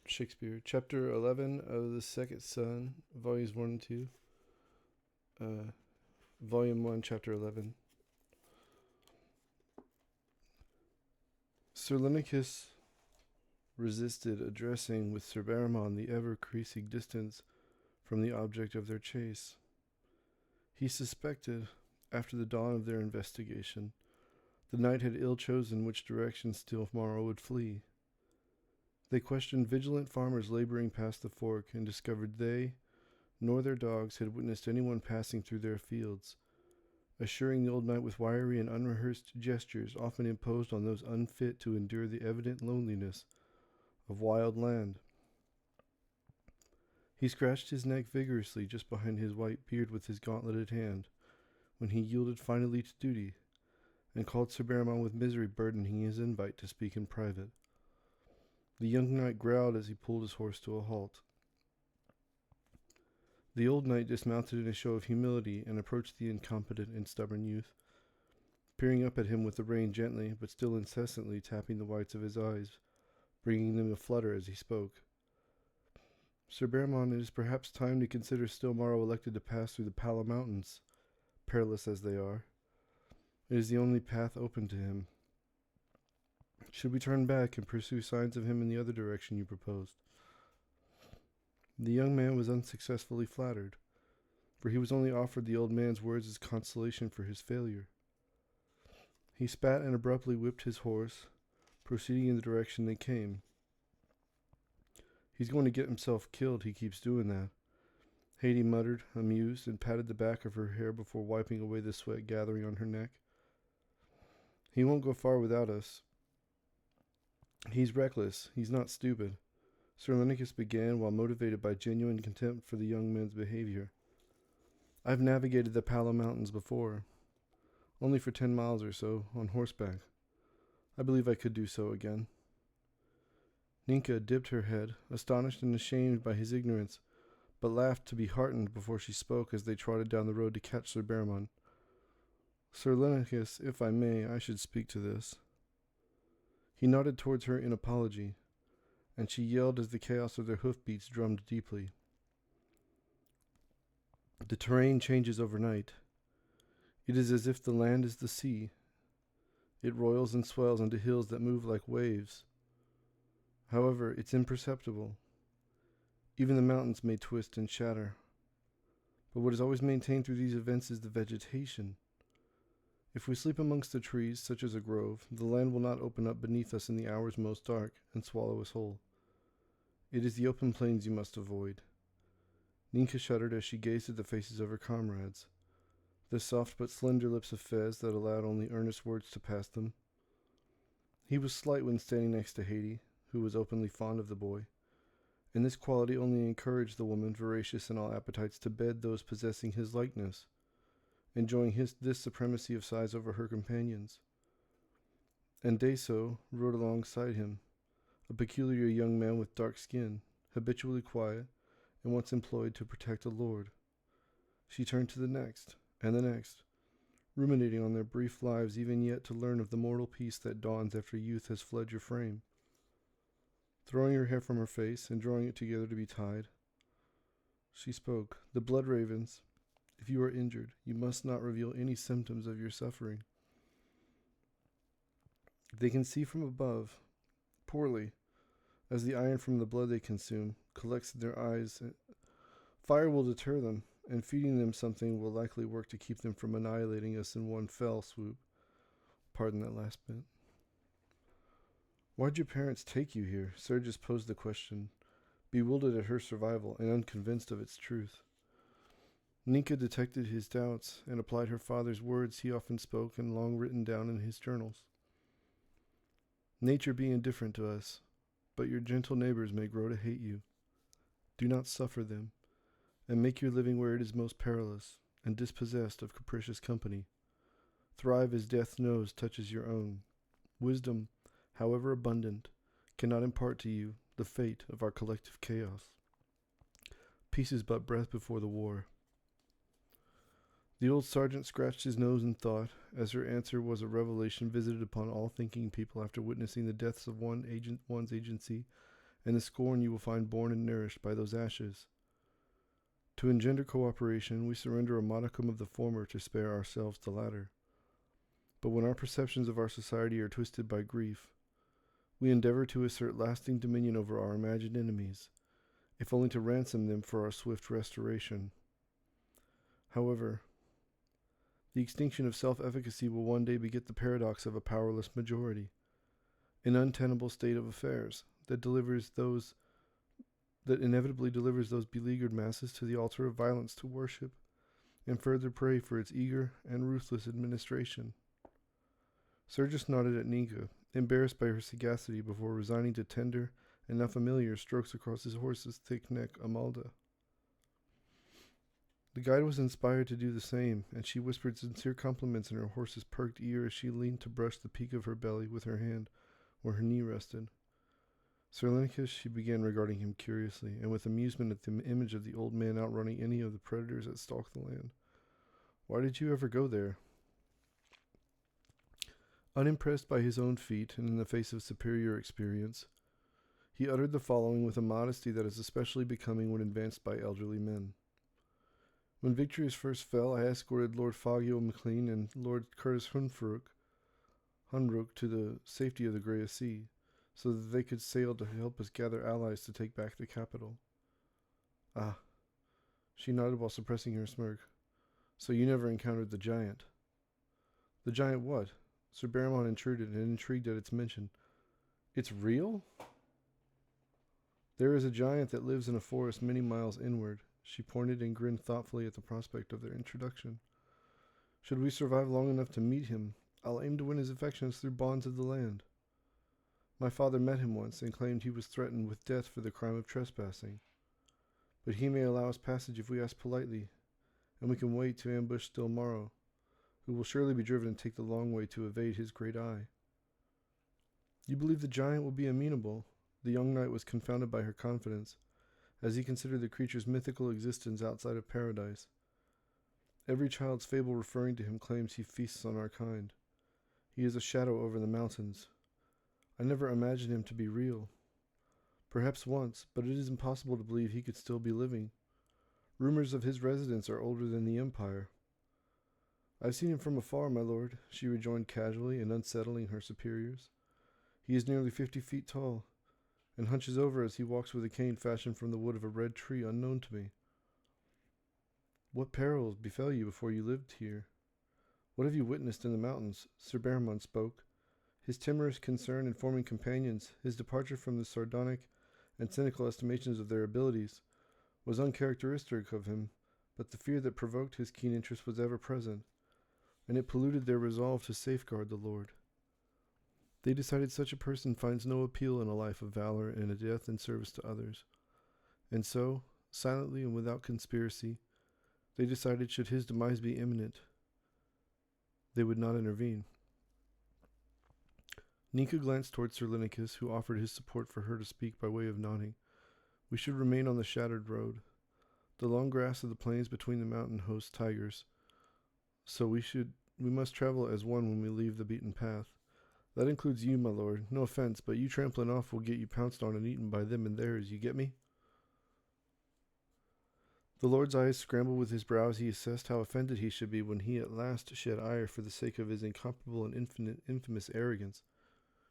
Shakespeare, Chapter 11 of The Second Son, Volumes 1 and 2. Volume 1, Chapter 11. Sir Lenicus resisted addressing with Sir Baramon the ever-increasing distance from the object of their chase. He suspected, after the dawn of their investigation, the knight had ill chosen which direction Stilmaro would flee. They questioned vigilant farmers laboring past the fork and discovered they, nor their dogs, had witnessed anyone passing through their fields, assuring the old knight with wiry and unrehearsed gestures often imposed on those unfit to endure the evident loneliness of wild land. He scratched his neck vigorously just behind his white beard with his gauntleted hand, when he yielded finally to duty, and called Sir Baramon with misery burdening his invite to speak in private. The young knight growled as he pulled his horse to a halt. The old knight dismounted in a show of humility and approached the incompetent and stubborn youth, peering up at him with the rein gently but still incessantly tapping the whites of his eyes, bringing them a flutter as he spoke. Sir Baramon, it is perhaps time to consider Stilmaro elected to pass through the Pala Mountains, perilous as they are. It is the only path open to him. Should we turn back and pursue signs of him in the other direction you proposed? The young man was unsuccessfully flattered, for he was only offered the old man's words as consolation for his failure. He spat and abruptly whipped his horse, proceeding in the direction they came. He's going to get himself killed, he keeps doing that, Haidee muttered, amused, and patted the back of her hair before wiping away the sweat gathering on her neck. He won't go far without us. He's reckless. He's not stupid, Sir Lenicus began, while motivated by genuine contempt for the young man's behavior. I've navigated the Pala Mountains before, only for 10 miles or so, on horseback. I believe I could do so again. Ninka dipped her head, astonished and ashamed by his ignorance, but laughed to be heartened before she spoke as they trotted down the road to catch Sir Baramon. Sir Lenicus, if I may, I should speak to this. He nodded towards her in apology, and she yelled as the chaos of their hoofbeats drummed deeply. The terrain changes overnight. It is as if the land is the sea. It roils and swells into hills that move like waves. However, it's imperceptible. Even the mountains may twist and shatter. But what is always maintained through these events is the vegetation. If we sleep amongst the trees, such as a grove, the land will not open up beneath us in the hours most dark and swallow us whole. It is the open plains you must avoid. Ninka shuddered as she gazed at the faces of her comrades, the soft but slender lips of Fez that allowed only earnest words to pass them. He was slight when standing next to Haidee, who was openly fond of the boy, and this quality only encouraged the woman, voracious in all appetites, to bed those possessing his likeness, enjoying this supremacy of size over her companions. And Deso rode alongside him, a peculiar young man with dark skin, habitually quiet, and once employed to protect a lord. She turned to the next, and the next, ruminating on their brief lives even yet to learn of the mortal peace that dawns after youth has fled your frame. Throwing her hair from her face and drawing it together to be tied, she spoke. The blood ravens, if you are injured, you must not reveal any symptoms of your suffering. They can see from above, poorly, as the iron from the blood they consume collects in their eyes. Fire will deter them, and feeding them something will likely work to keep them from annihilating us in one fell swoop. Pardon that last bit. Why'd your parents take you here? Sergius posed the question, bewildered at her survival and unconvinced of its truth. Ninka detected his doubts and applied her father's words he often spoke and long written down in his journals. Nature be indifferent to us, but your gentle neighbors may grow to hate you. Do not suffer them, and make your living where it is most perilous, and dispossessed of capricious company. Thrive as death's nose touches your own. Wisdom, however abundant, cannot impart to you the fate of our collective chaos. Peace is but breath before the war. The old sergeant scratched his nose in thought, as her answer was a revelation visited upon all thinking people after witnessing the deaths of one's agency and the scorn you will find born and nourished by those ashes. To engender cooperation, we surrender a modicum of the former to spare ourselves the latter. But when our perceptions of our society are twisted by grief, we endeavor to assert lasting dominion over our imagined enemies, if only to ransom them for our swift restoration. However, the extinction of self-efficacy will one day beget the paradox of a powerless majority, an untenable state of affairs that inevitably delivers those beleaguered masses to the altar of violence to worship and further pray for its eager and ruthless administration. Sergius nodded at Nika, embarrassed by her sagacity, before resigning to tender and now familiar strokes across his horse's thick neck, Amalda. The guide was inspired to do the same, and she whispered sincere compliments in her horse's perked ear as she leaned to brush the peak of her belly with her hand where her knee rested. Sir Lenicus, she began, regarding him curiously, and with amusement at the image of the old man outrunning any of the predators that stalked the land. Why did you ever go there? Unimpressed by his own feat, and in the face of superior experience, he uttered the following with a modesty that is especially becoming when advanced by elderly men. When Victorious first fell, I escorted Lord Fagio MacLean and Lord Curtis Hunfrook to the safety of the Grey Sea, so that they could sail to help us gather allies to take back the capital. Ah, she nodded while suppressing her smirk. So you never encountered the giant. The giant what? Sir Barrymont intruded and intrigued at its mention. It's real? There is a giant that lives in a forest many miles inward. She pointed and grinned thoughtfully at the prospect of their introduction. Should we survive long enough to meet him, I'll aim to win his affections through bonds of the land. My father met him once and claimed he was threatened with death for the crime of trespassing. But he may allow us passage if we ask politely, and we can wait to ambush Still Morrow, who will surely be driven to take the long way to evade his great eye. You believe the giant will be amenable? The young knight was confounded by her confidence, as he considered the creature's mythical existence outside of paradise. Every child's fable referring to him claims he feasts on our kind. He is a shadow over the mountains. I never imagined him to be real. Perhaps once, but it is impossible to believe he could still be living. Rumors of his residence are older than the Empire. I've seen him from afar, my lord, she rejoined casually and unsettling her superiors. He is nearly 50 feet tall, and hunches over as he walks with a cane fashioned from the wood of a red tree unknown to me. What perils befell you before you lived here? What have you witnessed in the mountains? Sir Barrymont spoke. His timorous concern in forming companions, his departure from the sardonic and cynical estimations of their abilities, was uncharacteristic of him, but the fear that provoked his keen interest was ever present, and it polluted their resolve to safeguard the Lord. They decided such a person finds no appeal in a life of valor and a death in service to others. And so, silently and without conspiracy, they decided should his demise be imminent, they would not intervene. Nika glanced toward Sir Lenicus, who offered his support for her to speak by way of nodding. We should remain on the shattered road. The long grass of the plains between the mountain hosts tigers, so we must travel as one when we leave the beaten path. That includes you, my lord. No offense, but you trampling off will get you pounced on and eaten by them and theirs. You get me? The lord's eyes scrambled with his brows. He assessed how offended he should be when he at last shed ire for the sake of his incomparable and infamous arrogance.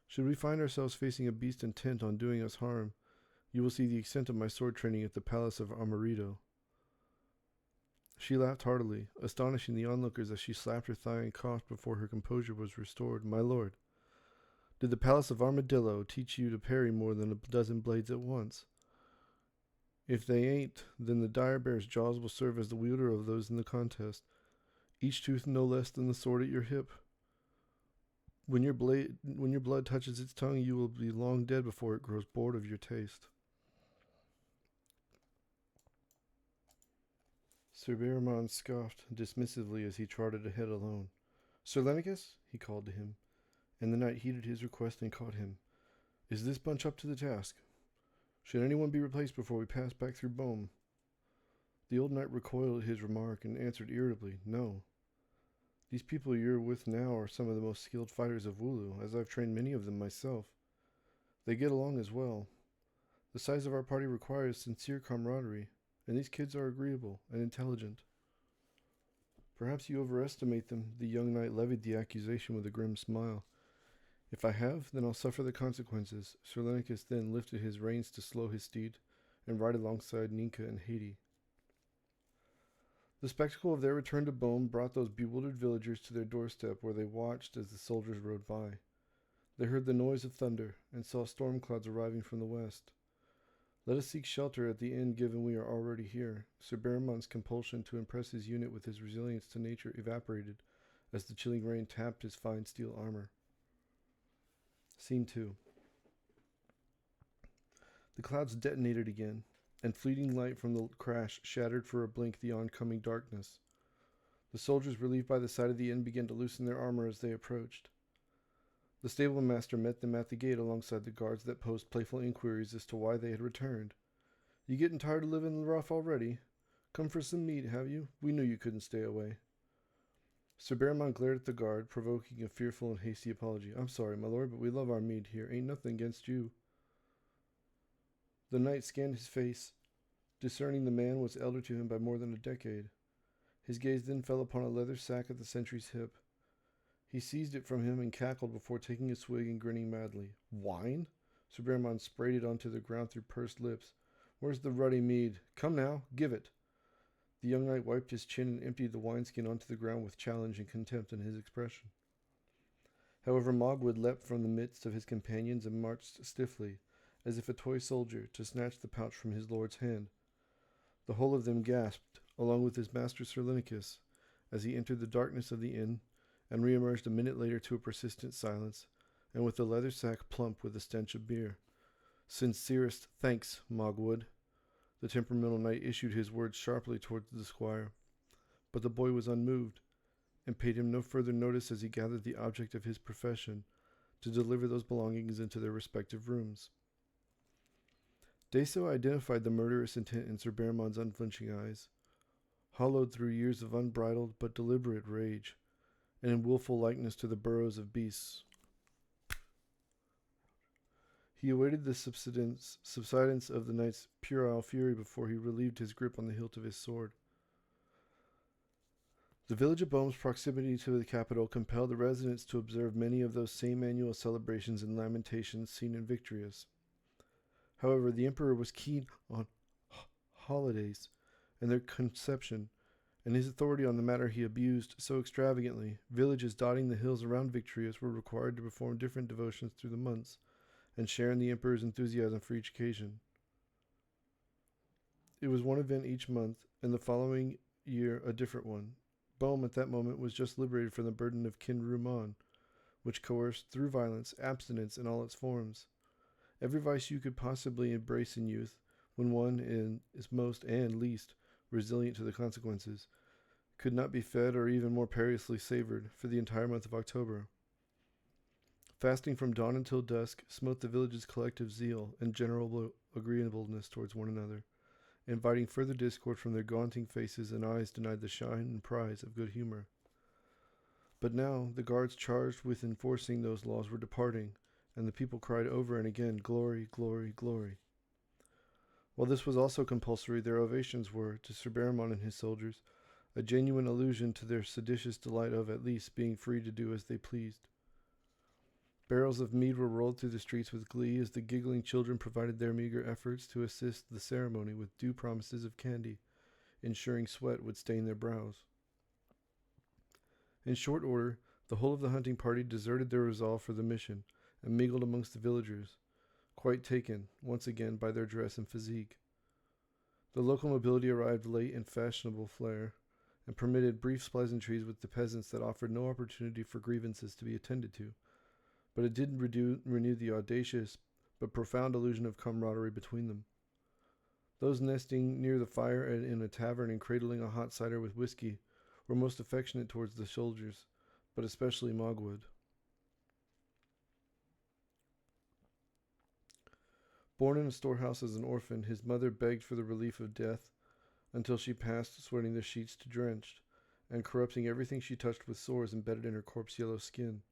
Should we find ourselves facing a beast intent on doing us harm, you will see the extent of my sword training at the palace of Armorido. She laughed heartily, astonishing the onlookers as she slapped her thigh and coughed before her composure was restored. My lord, did the palace of Armadillo teach you to parry more than a dozen blades at once? If they ain't, then the dire bear's jaws will serve as the wielder of those in the contest, each tooth no less than the sword at your hip. When your blood touches its tongue, you will be long dead before it grows bored of your taste. Sir Barrymont scoffed dismissively as he trotted ahead alone. Sir Lenicus, he called to him, and the knight heeded his request and caught him. Is this bunch up to the task? Should anyone be replaced before we pass back through Bohm? The old knight recoiled at his remark and answered irritably, No. These people you're with now are some of the most skilled fighters of Wooloo, as I've trained many of them myself. They get along as well. The size of our party requires sincere camaraderie, and these kids are agreeable and intelligent. Perhaps you overestimate them, the young knight levied the accusation with a grim smile. If I have, then I'll suffer the consequences. Sir Lenicus then lifted his reins to slow his steed and ride alongside Ninka and Haiti. The spectacle of their return to Bohm brought those bewildered villagers to their doorstep, where they watched as the soldiers rode by. They heard the noise of thunder and saw storm clouds arriving from the west. Let us seek shelter at the inn, given we are already here. Sir Barrowmont's compulsion to impress his unit with his resilience to nature evaporated as the chilling rain tapped his fine steel armor. Scene 2. The clouds detonated again, and fleeting light from the crash shattered for a blink the oncoming darkness. The soldiers, relieved by the sight of the inn, began to loosen their armor as they approached. The stable master met them at the gate alongside the guards that posed playful inquiries as to why they had returned. You getting tired of living rough already? Come for some meat, have you? We knew you couldn't stay away. Sir Barrowmont glared at the guard, provoking a fearful and hasty apology. I'm sorry, my lord, but we love our mead here. Ain't nothing against you. The knight scanned his face, discerning the man was elder to him by more than a decade. His gaze then fell upon a leather sack at the sentry's hip. He seized it from him and cackled before taking a swig and grinning madly. Wine? Sir Barrowmont sprayed it onto the ground through pursed lips. Where's the ruddy mead? Come now, give it. The young knight wiped his chin and emptied the wineskin onto the ground with challenge and contempt in his expression. However, Mogwood leapt from the midst of his companions and marched stiffly, as if a toy soldier, to snatch the pouch from his lord's hand. The whole of them gasped, along with his master Sir Lenicus, as he entered the darkness of the inn, and re-emerged a minute later to a persistent silence, and with the leather sack plump with the stench of beer. Sincerest thanks, Mogwood. The temperamental knight issued his words sharply towards the squire, but the boy was unmoved, and paid him no further notice as he gathered the object of his profession to deliver those belongings into their respective rooms. Deso identified the murderous intent in Sir Barrowmont's unflinching eyes, hollowed through years of unbridled but deliberate rage, and in willful likeness to the burrows of beasts. He awaited the subsidence of the knight's puerile fury before he relieved his grip on the hilt of his sword. The village of Bohm's proximity to the capital compelled the residents to observe many of those same annual celebrations and lamentations seen in Victorious. However, the emperor was keen on holidays and their conception, and his authority on the matter he abused so extravagantly. Villages dotting the hills around Victorious were required to perform different devotions through the months, and share in the emperor's enthusiasm for each occasion. It was one event each month, and the following year a different one. Bohm at that moment was just liberated from the burden of Kinruman, which coerced through violence, abstinence in all its forms. Every vice you could possibly embrace in youth, when one is most and least resilient to the consequences, could not be fed or even more perilously savored for the entire month of October. Fasting from dawn until dusk smote the village's collective zeal and general agreeableness towards one another, inviting further discord from their gaunting faces and eyes denied the shine and prize of good humor. But now the guards charged with enforcing those laws were departing, and the people cried over and again, "Glory, glory, glory." While this was also compulsory, their ovations were, to Sir Barrowmont and his soldiers, a genuine allusion to their seditious delight of, at least, being free to do as they pleased. Barrels of mead were rolled through the streets with glee as the giggling children provided their meager efforts to assist the ceremony with due promises of candy, ensuring sweat would stain their brows. In short order, the whole of the hunting party deserted their resolve for the mission, and mingled amongst the villagers, quite taken, once again, by their dress and physique. The local nobility arrived late in fashionable flair, and permitted brief pleasantries with the peasants that offered no opportunity for grievances to be attended to, but it did renew the audacious but profound illusion of camaraderie between them. Those nesting near the fire in a tavern and cradling a hot cider with whiskey were most affectionate towards the soldiers, but especially Mogwood. Born in a storehouse as an orphan, his mother begged for the relief of death until she passed, sweating the sheets to drenched, and corrupting everything she touched with sores embedded in her corpse-yellow skin.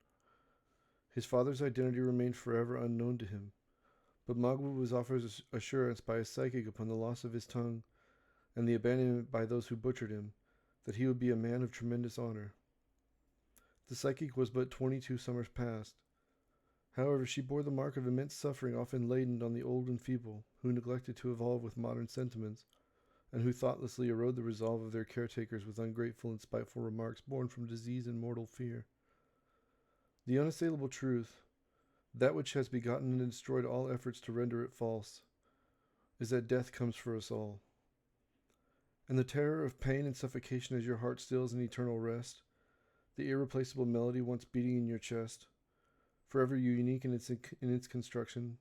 His father's identity remained forever unknown to him, But Magua was offered assurance by his psychic upon the loss of his tongue and the abandonment by those who butchered him, that he would be a man of tremendous honor. The psychic was but 22 summers past. However, she bore the mark of immense suffering often laden on the old and feeble, who neglected to evolve with modern sentiments, and who thoughtlessly erode the resolve of their caretakers with ungrateful and spiteful remarks born from disease and mortal fear. The unassailable truth, that which has begotten and destroyed all efforts to render it false, is that death comes for us all. And the terror of pain and suffocation as your heart stills in eternal rest, the irreplaceable melody once beating in your chest, forever unique in its construction,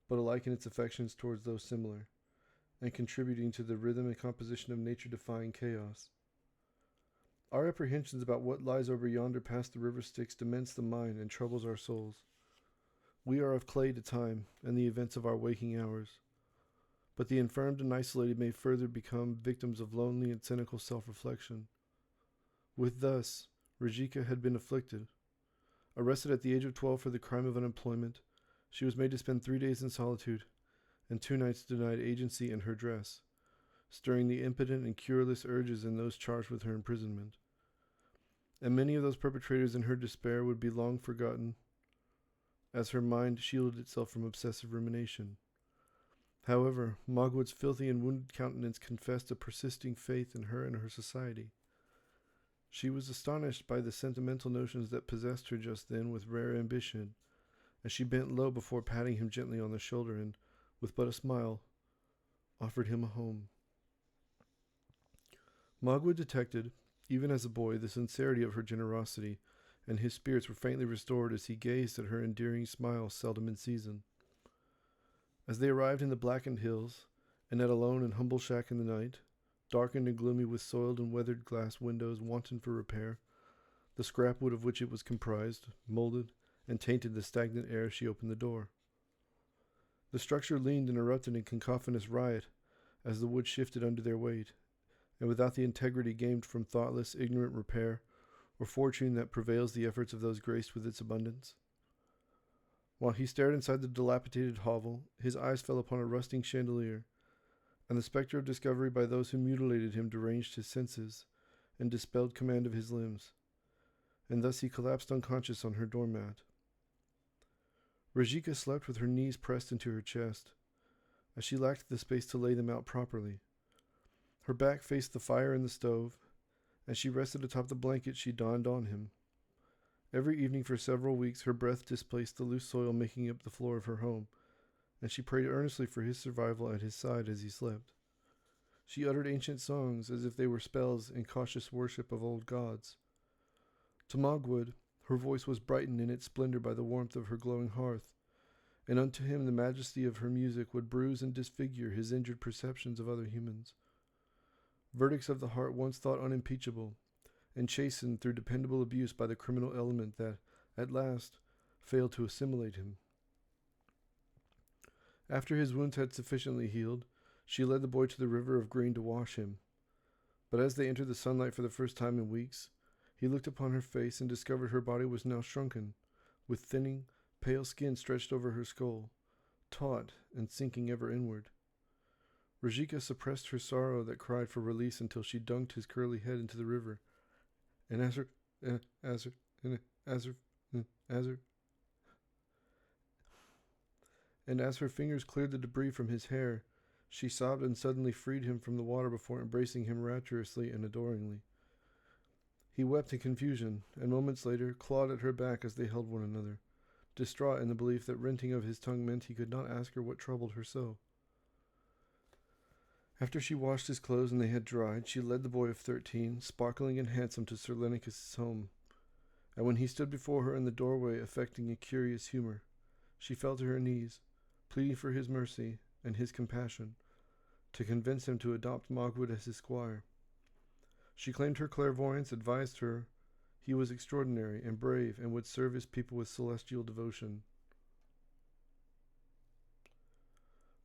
but alike in its affections towards those similar, and contributing to the rhythm and composition of nature-defying chaos. Our apprehensions about what lies over yonder past the river Styx dements the mind and troubles our souls. We are of clay to time and the events of our waking hours, but the infirmed and isolated may further become victims of lonely and cynical self-reflection. With thus, Rajika had been afflicted. Arrested at the age of 12 for the crime of unemployment, she was made to spend 3 days in solitude and 2 nights denied agency in her dress, stirring the impotent and cureless urges in those charged with her imprisonment. And many of those perpetrators in her despair would be long forgotten, as her mind shielded itself from obsessive rumination. However, Magwood's filthy and wounded countenance confessed a persisting faith in her and her society. She was astonished by the sentimental notions that possessed her just then with rare ambition, as she bent low before patting him gently on the shoulder and, with but a smile, offered him a home. Magwood detected, even as a boy, the sincerity of her generosity, and his spirits were faintly restored as he gazed at her endearing smile seldom in season. As they arrived in the blackened hills, and at a lone and humble shack in the night, darkened and gloomy with soiled and weathered glass windows wanton for repair, the scrap wood of which it was comprised, molded, and tainted the stagnant air as she opened the door. The structure leaned and erupted in cacophonous riot as the wood shifted under their weight, and without the integrity gained from thoughtless, ignorant repair, or fortune that prevails the efforts of those graced with its abundance. While he stared inside the dilapidated hovel, his eyes fell upon a rusting chandelier, and the specter of discovery by those who mutilated him deranged his senses and dispelled command of his limbs, and thus he collapsed unconscious on her doormat. Rajika slept with her knees pressed into her chest, as she lacked the space to lay them out properly. Her back faced the fire in the stove, and she rested atop the blanket she donned on him. Every evening for several weeks her breath displaced the loose soil making up the floor of her home, and she prayed earnestly for his survival at his side as he slept. She uttered ancient songs as if they were spells in cautious worship of old gods. To Magwood, her voice was brightened in its splendor by the warmth of her glowing hearth, and unto him the majesty of her music would bruise and disfigure his injured perceptions of other humans. Verdicts of the heart once thought unimpeachable, and chastened through dependable abuse by the criminal element that, at last, failed to assimilate him. After his wounds had sufficiently healed, she led the boy to the river of green to wash him. But as they entered the sunlight for the first time in weeks, he looked upon her face and discovered her body was now shrunken, with thinning, pale skin stretched over her skull, taut and sinking ever inward. Rajika suppressed her sorrow that cried for release until she dunked his curly head into the river, and as her fingers cleared the debris from his hair, she sobbed and suddenly freed him from the water before embracing him rapturously and adoringly. He wept in confusion, and moments later clawed at her back as they held one another, distraught in the belief that renting of his tongue meant he could not ask her what troubled her so. After she washed his clothes and they had dried, she led the boy of 13, sparkling and handsome, to Sir Lenicus' home, and when he stood before her in the doorway affecting a curious humor, she fell to her knees, pleading for his mercy and his compassion, to convince him to adopt Magwood as his squire. She claimed her clairvoyance, advised her he was extraordinary and brave and would serve his people with celestial devotion.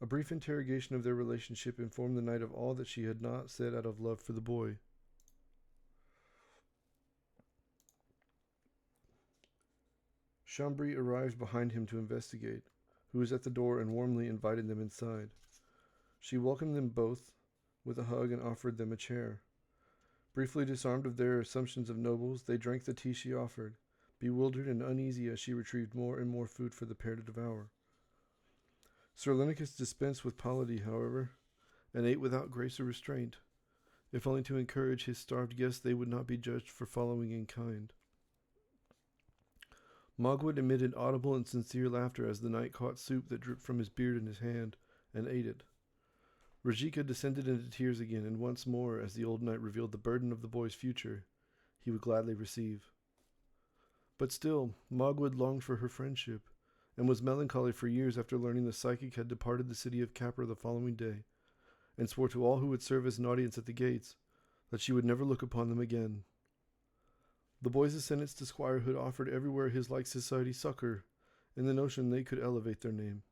A brief interrogation of their relationship informed the knight of all that she had not said out of love for the boy. Chambry arrived behind him to investigate, who was at the door and warmly invited them inside. She welcomed them both with a hug and offered them a chair. Briefly disarmed of their assumptions of nobles, they drank the tea she offered, bewildered and uneasy as she retrieved more and more food for the pair to devour. Sir Lenicus dispensed with polity, however, and ate without grace or restraint, if only to encourage his starved guests they would not be judged for following in kind. Mogwood emitted audible and sincere laughter as the knight caught soup that dripped from his beard in his hand and ate it. Rajika descended into tears again, and once more, as the old knight revealed the burden of the boy's future, he would gladly receive. But still, Mogwood longed for her friendship, and was melancholy for years after learning the psychic had departed the city of Capra the following day, and swore to all who would serve as an audience at the gates that she would never look upon them again. The boy's ascendance to squirehood offered everywhere his like society succor, in the notion they could elevate their name.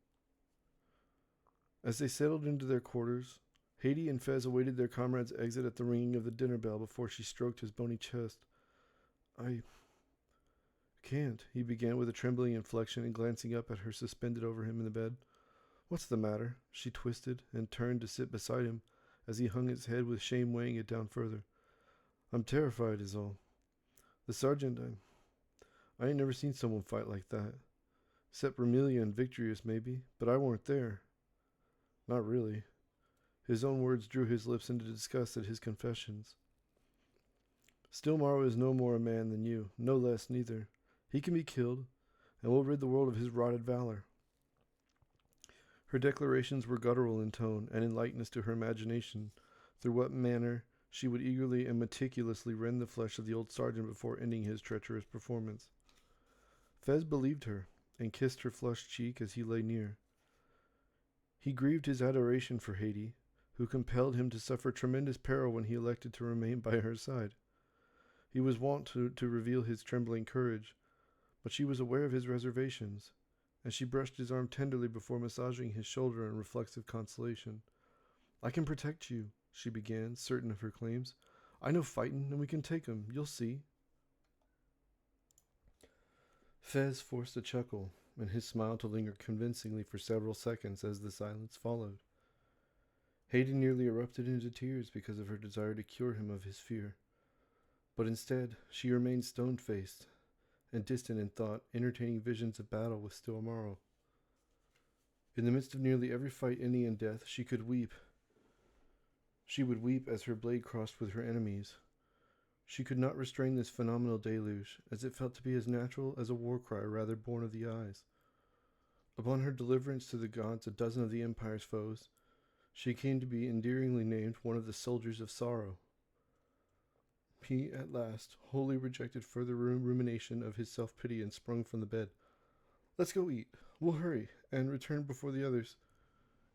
As they settled into their quarters, Haiti and Fez awaited their comrade's exit at the ringing of the dinner bell before she stroked his bony chest. "I can't," he began with a trembling inflection and glancing up at her suspended over him in the bed. "What's the matter?" She twisted and turned to sit beside him as he hung his head with shame weighing it down further. "I'm terrified is all. The sergeant, I ain't never seen someone fight like that. Except Romelia and Victorious, maybe, but I weren't there. Not really." His own words drew his lips into disgust at his confessions. "Still, Morrow is no more a man than you, no less neither. He can be killed, and we'll rid the world of his rotted valor." Her declarations were guttural in tone, and in likeness to her imagination, through what manner she would eagerly and meticulously rend the flesh of the old sergeant before ending his treacherous performance. Fez believed her, and kissed her flushed cheek as he lay near. He grieved his adoration for Haiti, who compelled him to suffer tremendous peril when he elected to remain by her side. He was wont to reveal his trembling courage, but she was aware of his reservations, and she brushed his arm tenderly before massaging his shoulder in reflexive consolation. "I can protect you," she began, certain of her claims. "I know fightin', and we can take 'em. You'll see." Fez forced a chuckle, and his smile to linger convincingly for several seconds as the silence followed. Hayden nearly erupted into tears because of her desire to cure him of his fear. But instead, she remained stone-faced and distant in thought, entertaining visions of battle with still Morrow. In the midst of nearly every fight ending in death, she could weep. She would weep as her blade crossed with her enemies. She could not restrain this phenomenal deluge, as it felt to be as natural as a war cry rather born of the eyes. Upon her deliverance to the gods a dozen of the Empire's foes, she came to be endearingly named one of the soldiers of sorrow. He, at last, wholly rejected further rumination of his self-pity and sprung from the bed. "Let's go eat. We'll hurry, and return before the others."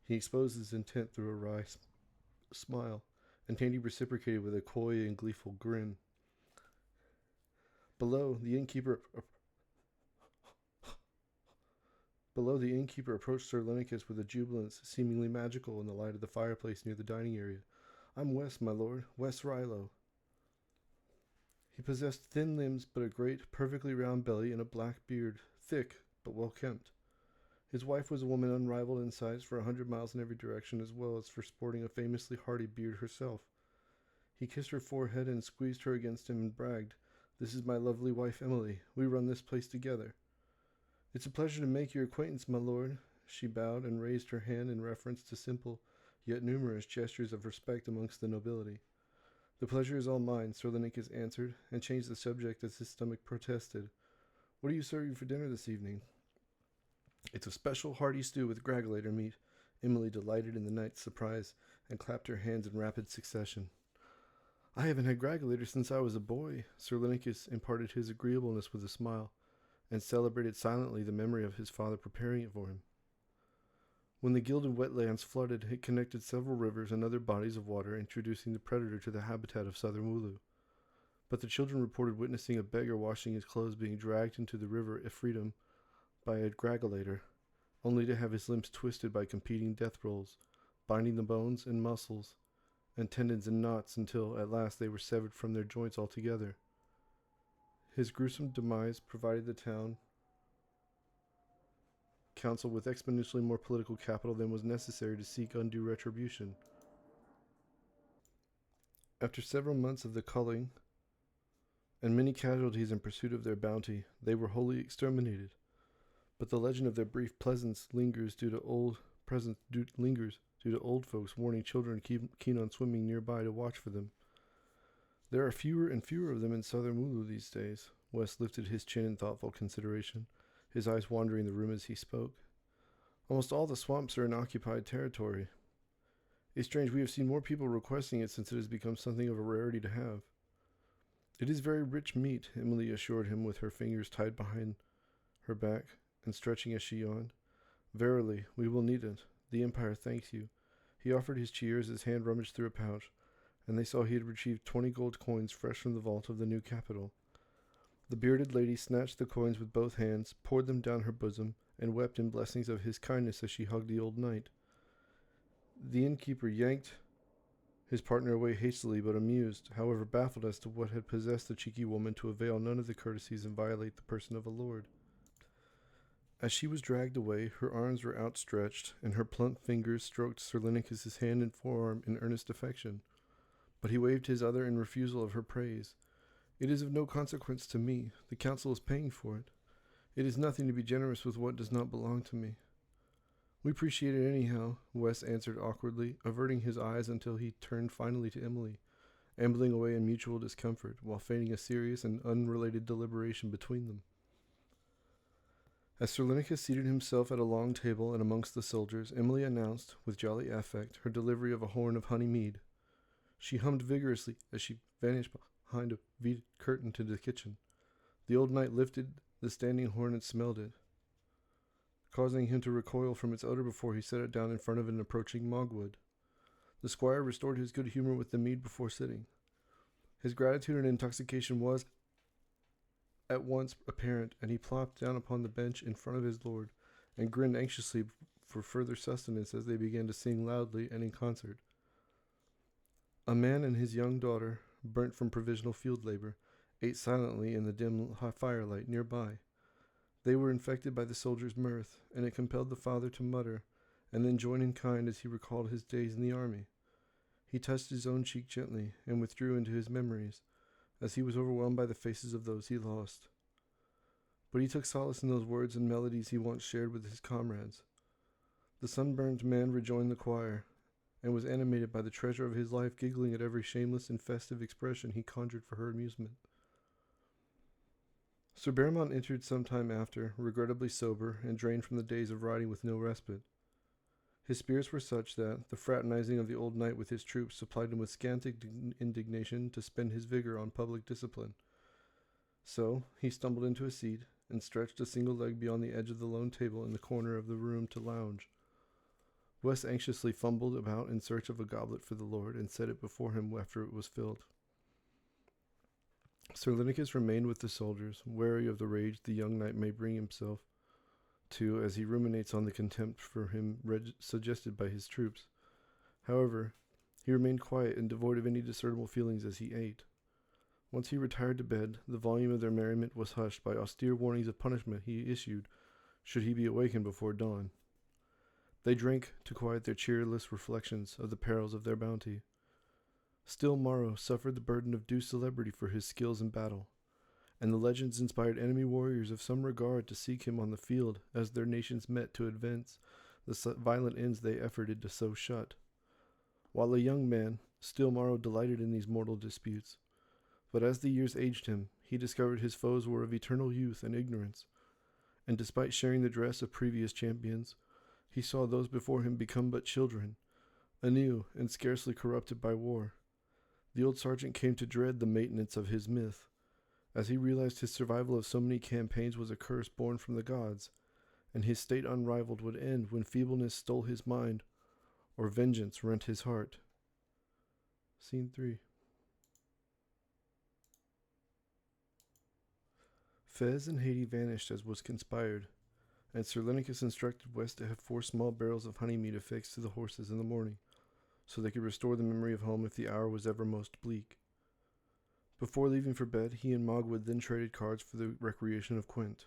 He exposed his intent through a wry smile, and Tandy reciprocated with a coy and gleeful grin. Below, the innkeeper approached Sir Lenicus with a jubilance seemingly magical in the light of the fireplace near the dining area. "I'm Wes, my lord, Wes Rilo." He possessed thin limbs but a great, perfectly round belly and a black beard, thick but well kempt. His wife was a woman unrivaled in size for 100 miles in every direction, as well as for sporting a famously hardy beard herself. He kissed her forehead and squeezed her against him and bragged, "This is my lovely wife Emily. We run this place together." "It's a pleasure to make your acquaintance, my lord." She bowed and raised her hand in reference to simple, yet numerous gestures of respect amongst the nobility. "The pleasure is all mine," Sir Lenicus answered, and changed the subject as his stomach protested. "What are you serving for dinner this evening?" "It's a special hearty stew with gragulator meat." Emily delighted in the knight's surprise and clapped her hands in rapid succession. "I haven't had gragulator since I was a boy." Sir Lenicus imparted his agreeableness with a smile, and celebrated silently the memory of his father preparing it for him. When the gilded wetlands flooded, it connected several rivers and other bodies of water, introducing the predator to the habitat of southern Wooloo. But the children reported witnessing a beggar washing his clothes being dragged into the river Ephraim by a gragulator, only to have his limbs twisted by competing death rolls, binding the bones and muscles and tendons in knots until, at last, they were severed from their joints altogether. His gruesome demise provided the town council with exponentially more political capital than was necessary to seek undue retribution. After several months of the culling and many casualties in pursuit of their bounty, they were wholly exterminated. But the legend of their brief presence lingers due to old folks warning children keen on swimming nearby to watch for them. There are fewer and fewer of them in southern Mulu these days. West lifted his chin in thoughtful consideration, his eyes wandering the room as he spoke. Almost all the swamps are in occupied territory. It's strange, we have seen more people requesting it since it has become something of a rarity to have. It is very rich meat, Emily assured him with her fingers tied behind her back and stretching as she yawned. Verily, we will need it. The Empire thanks you. He offered his cheer as his hand rummaged through a pouch, and they saw he had retrieved 20 gold coins fresh from the vault of the new capital. The bearded lady snatched the coins with both hands, poured them down her bosom, and wept in blessings of his kindness as she hugged the old knight. The innkeeper yanked his partner away hastily, but amused, however baffled as to what had possessed the cheeky woman to avail none of the courtesies and violate the person of a lord. As she was dragged away, her arms were outstretched, and her plump fingers stroked Sir Lenicus's hand and forearm in earnest affection. But he waved his other in refusal of her praise. It is of no consequence to me. The council is paying for it. It is nothing to be generous with what does not belong to me. We appreciate it anyhow, Wes answered awkwardly, averting his eyes until he turned finally to Emily, ambling away in mutual discomfort, while feigning a serious and unrelated deliberation between them. As Sir Lenicus seated himself at a long table and amongst the soldiers, Emily announced, with jolly affect, her delivery of a horn of honey mead. She hummed vigorously as she vanished behind a beaded curtain to the kitchen. The old knight lifted the standing horn and smelled it, causing him to recoil from its odor before he set it down in front of an approaching mogwood. The squire restored his good humor with the mead before sitting. His gratitude and intoxication was at once apparent, and he plopped down upon the bench in front of his lord, and grinned anxiously for further sustenance as they began to sing loudly and in concert. A man and his young daughter, burnt from provisional field labor, ate silently in the dim firelight nearby. They were infected by the soldiers' mirth, and it compelled the father to mutter, and then join in kind as he recalled his days in the army. He touched his own cheek gently, and withdrew into his memories, as he was overwhelmed by the faces of those he lost. But he took solace in those words and melodies he once shared with his comrades. The sunburned man rejoined the choir, and was animated by the treasure of his life, giggling at every shameless and festive expression he conjured for her amusement. Sir Bearmont entered some time after, regrettably sober, and drained from the days of riding with no respite. His spirits were such that the fraternizing of the old knight with his troops supplied him with scant indignation to spend his vigor on public discipline. So he stumbled into a seat, and stretched a single leg beyond the edge of the lone table in the corner of the room to lounge. Wes anxiously fumbled about in search of a goblet for the lord, and set it before him after it was filled. Sir Lenicus remained with the soldiers, wary of the rage the young knight may bring himself to as he ruminates on the contempt for him suggested by his troops. However, he remained quiet and devoid of any discernible feelings as he ate. Once he retired to bed, the volume of their merriment was hushed by austere warnings of punishment he issued should he be awakened before dawn. They drank to quiet their cheerless reflections of the perils of their bounty. Still Morrow suffered the burden of due celebrity for his skills in battle, and the legends inspired enemy warriors of some regard to seek him on the field as their nations met to advance the violent ends they efforted to so shut. While a young man, Still Morrow delighted in these mortal disputes, but as the years aged him, he discovered his foes were of eternal youth and ignorance, and despite sharing the dress of previous champions, he saw those before him become but children, anew and scarcely corrupted by war. The old sergeant came to dread the maintenance of his myth, as he realized his survival of so many campaigns was a curse born from the gods, and his state unrivaled would end when feebleness stole his mind, or vengeance rent his heart. Scene 3. Fez and Haiti vanished as was conspired, and Sir Lenicus instructed West to have 4 small barrels of honey mead affixed to the horses in the morning, so they could restore the memory of home if the hour was ever most bleak. Before leaving for bed, he and Mogwood then traded cards for the recreation of Quint.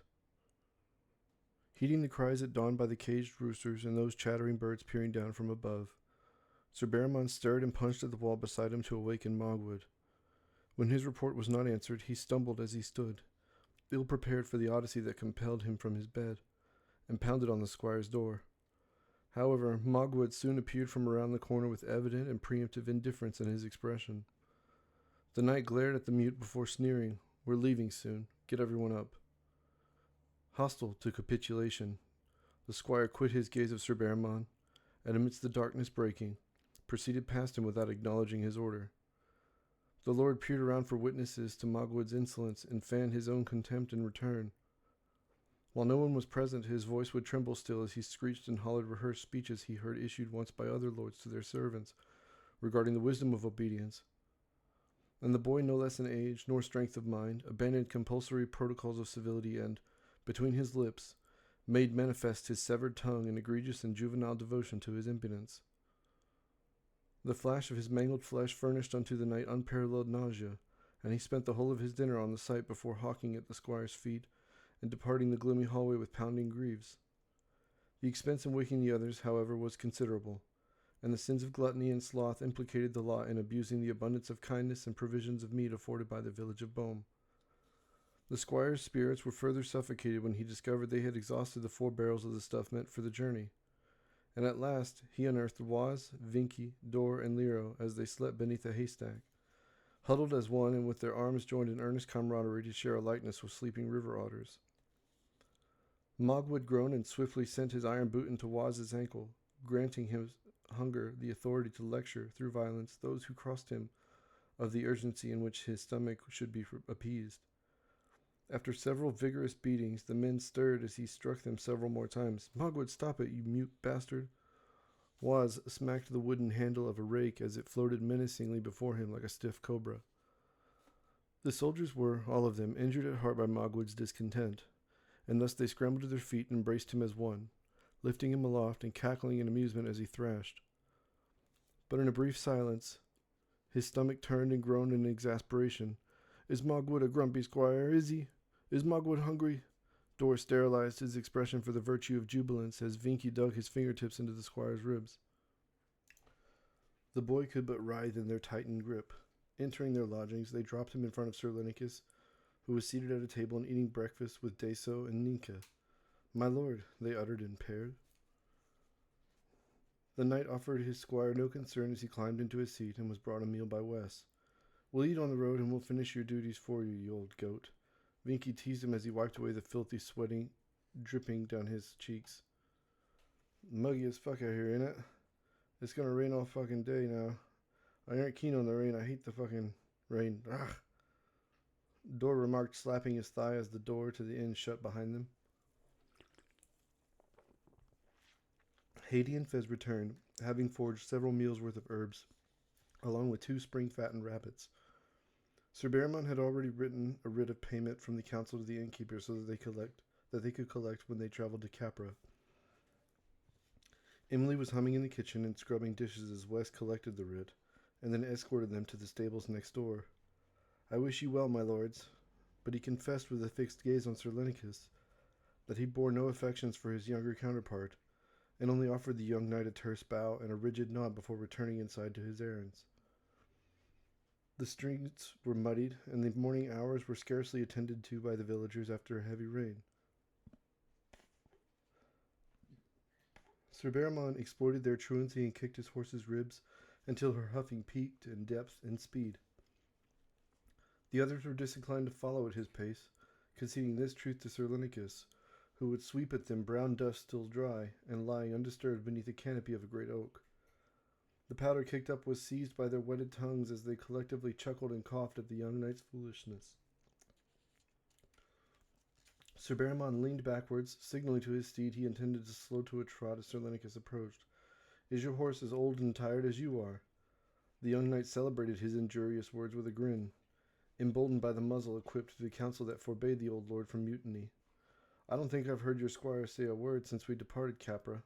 Heeding the cries at dawn by the caged roosters and those chattering birds peering down from above, Sir Barrimon stirred and punched at the wall beside him to awaken Mogwood. When his report was not answered, he stumbled as he stood, ill prepared for the odyssey that compelled him from his bed, and pounded on the squire's door. However, Mogwood soon appeared from around the corner with evident and preemptive indifference in his expression. The knight glared at the mute before sneering. "We're leaving soon. Get everyone up." Hostile to capitulation, the squire quit his gaze of Sir Barrimon, and amidst the darkness breaking, proceeded past him without acknowledging his order. The lord peered around for witnesses to Mogwood's insolence and fanned his own contempt in return. While no one was present, his voice would tremble still as he screeched and hollered rehearsed speeches he heard issued once by other lords to their servants regarding the wisdom of obedience. And the boy, no less in age nor strength of mind, abandoned compulsory protocols of civility and, between his lips, made manifest his severed tongue in egregious and juvenile devotion to his impudence. The flash of his mangled flesh furnished unto the knight unparalleled nausea, and he spent the whole of his dinner on the sight before hawking at the squire's feet and departing the gloomy hallway with pounding greaves. The expense in waking the others, however, was considerable, and the sins of gluttony and sloth implicated the law in abusing the abundance of kindness and provisions of meat afforded by the village of Bohm. The squire's spirits were further suffocated when he discovered they had exhausted the 4 barrels of the stuff meant for the journey, and at last he unearthed Waz, Vinky, Dor, and Lero as they slept beneath a haystack, huddled as one and with their arms joined in earnest camaraderie to share a likeness with sleeping river otters. Mogwood groaned and swiftly sent his iron boot into Waz's ankle, granting his hunger the authority to lecture, through violence, those who crossed him of the urgency in which his stomach should be appeased. After several vigorous beatings, the men stirred as he struck them several more times. "Mogwood, stop it, you mute bastard!" Waz smacked the wooden handle of a rake as it floated menacingly before him like a stiff cobra. The soldiers were, all of them, injured at heart by Mogwood's discontent, and thus they scrambled to their feet and embraced him as one, lifting him aloft and cackling in amusement as he thrashed. But in a brief silence, his stomach turned and groaned in exasperation. "Is Mogwood a grumpy squire, is he? Is Mogwood hungry?" Dor sterilized his expression for the virtue of jubilance as Vinky dug his fingertips into the squire's ribs. The boy could but writhe in their tightened grip. Entering their lodgings, they dropped him in front of Sir Lenicus, who was seated at a table and eating breakfast with Deso and Ninka. "My lord," they uttered in pairs. The knight offered his squire no concern as he climbed into his seat and was brought a meal by Wes. "We'll eat on the road and we'll finish your duties for you, you old goat." Vinky teased him as he wiped away the filthy sweating dripping down his cheeks. "Muggy as fuck out here, ain't it? It's gonna rain all fucking day now. I aren't keen on the rain. I hate the fucking rain. Ugh." Dor remarked, slapping his thigh as the door to the inn shut behind them. Haiti and Fez returned, having foraged several meals' worth of herbs, along with 2 spring-fattened rabbits. Sir Barrimon had already written a writ of payment from the council to the innkeeper so that they could collect when they traveled to Capra. Emily was humming in the kitchen and scrubbing dishes as Wes collected the writ, and then escorted them to the stables next door. "I wish you well, my lords." But he confessed with a fixed gaze on Sir Lenicus that he bore no affections for his younger counterpart, and only offered the young knight a terse bow and a rigid nod before returning inside to his errands. The streets were muddied, and the morning hours were scarcely attended to by the villagers after a heavy rain. Sir Barrimon exploited their truancy and kicked his horse's ribs until her huffing peaked in depth and speed. The others were disinclined to follow at his pace, conceding this truth to Sir Lenicus, who would sweep at them brown dust still dry and lying undisturbed beneath the canopy of a great oak. The powder kicked up was seized by their wetted tongues as they collectively chuckled and coughed at the young knight's foolishness. Sir Barrimon leaned backwards, signaling to his steed he intended to slow to a trot as Sir Lenicus approached. "Is your horse as old and tired as you are?" The young knight celebrated his injurious words with a grin, emboldened by the muzzle equipped to the counsel that forbade the old lord from mutiny. "I don't think I've heard your squire say a word since we departed Capra,"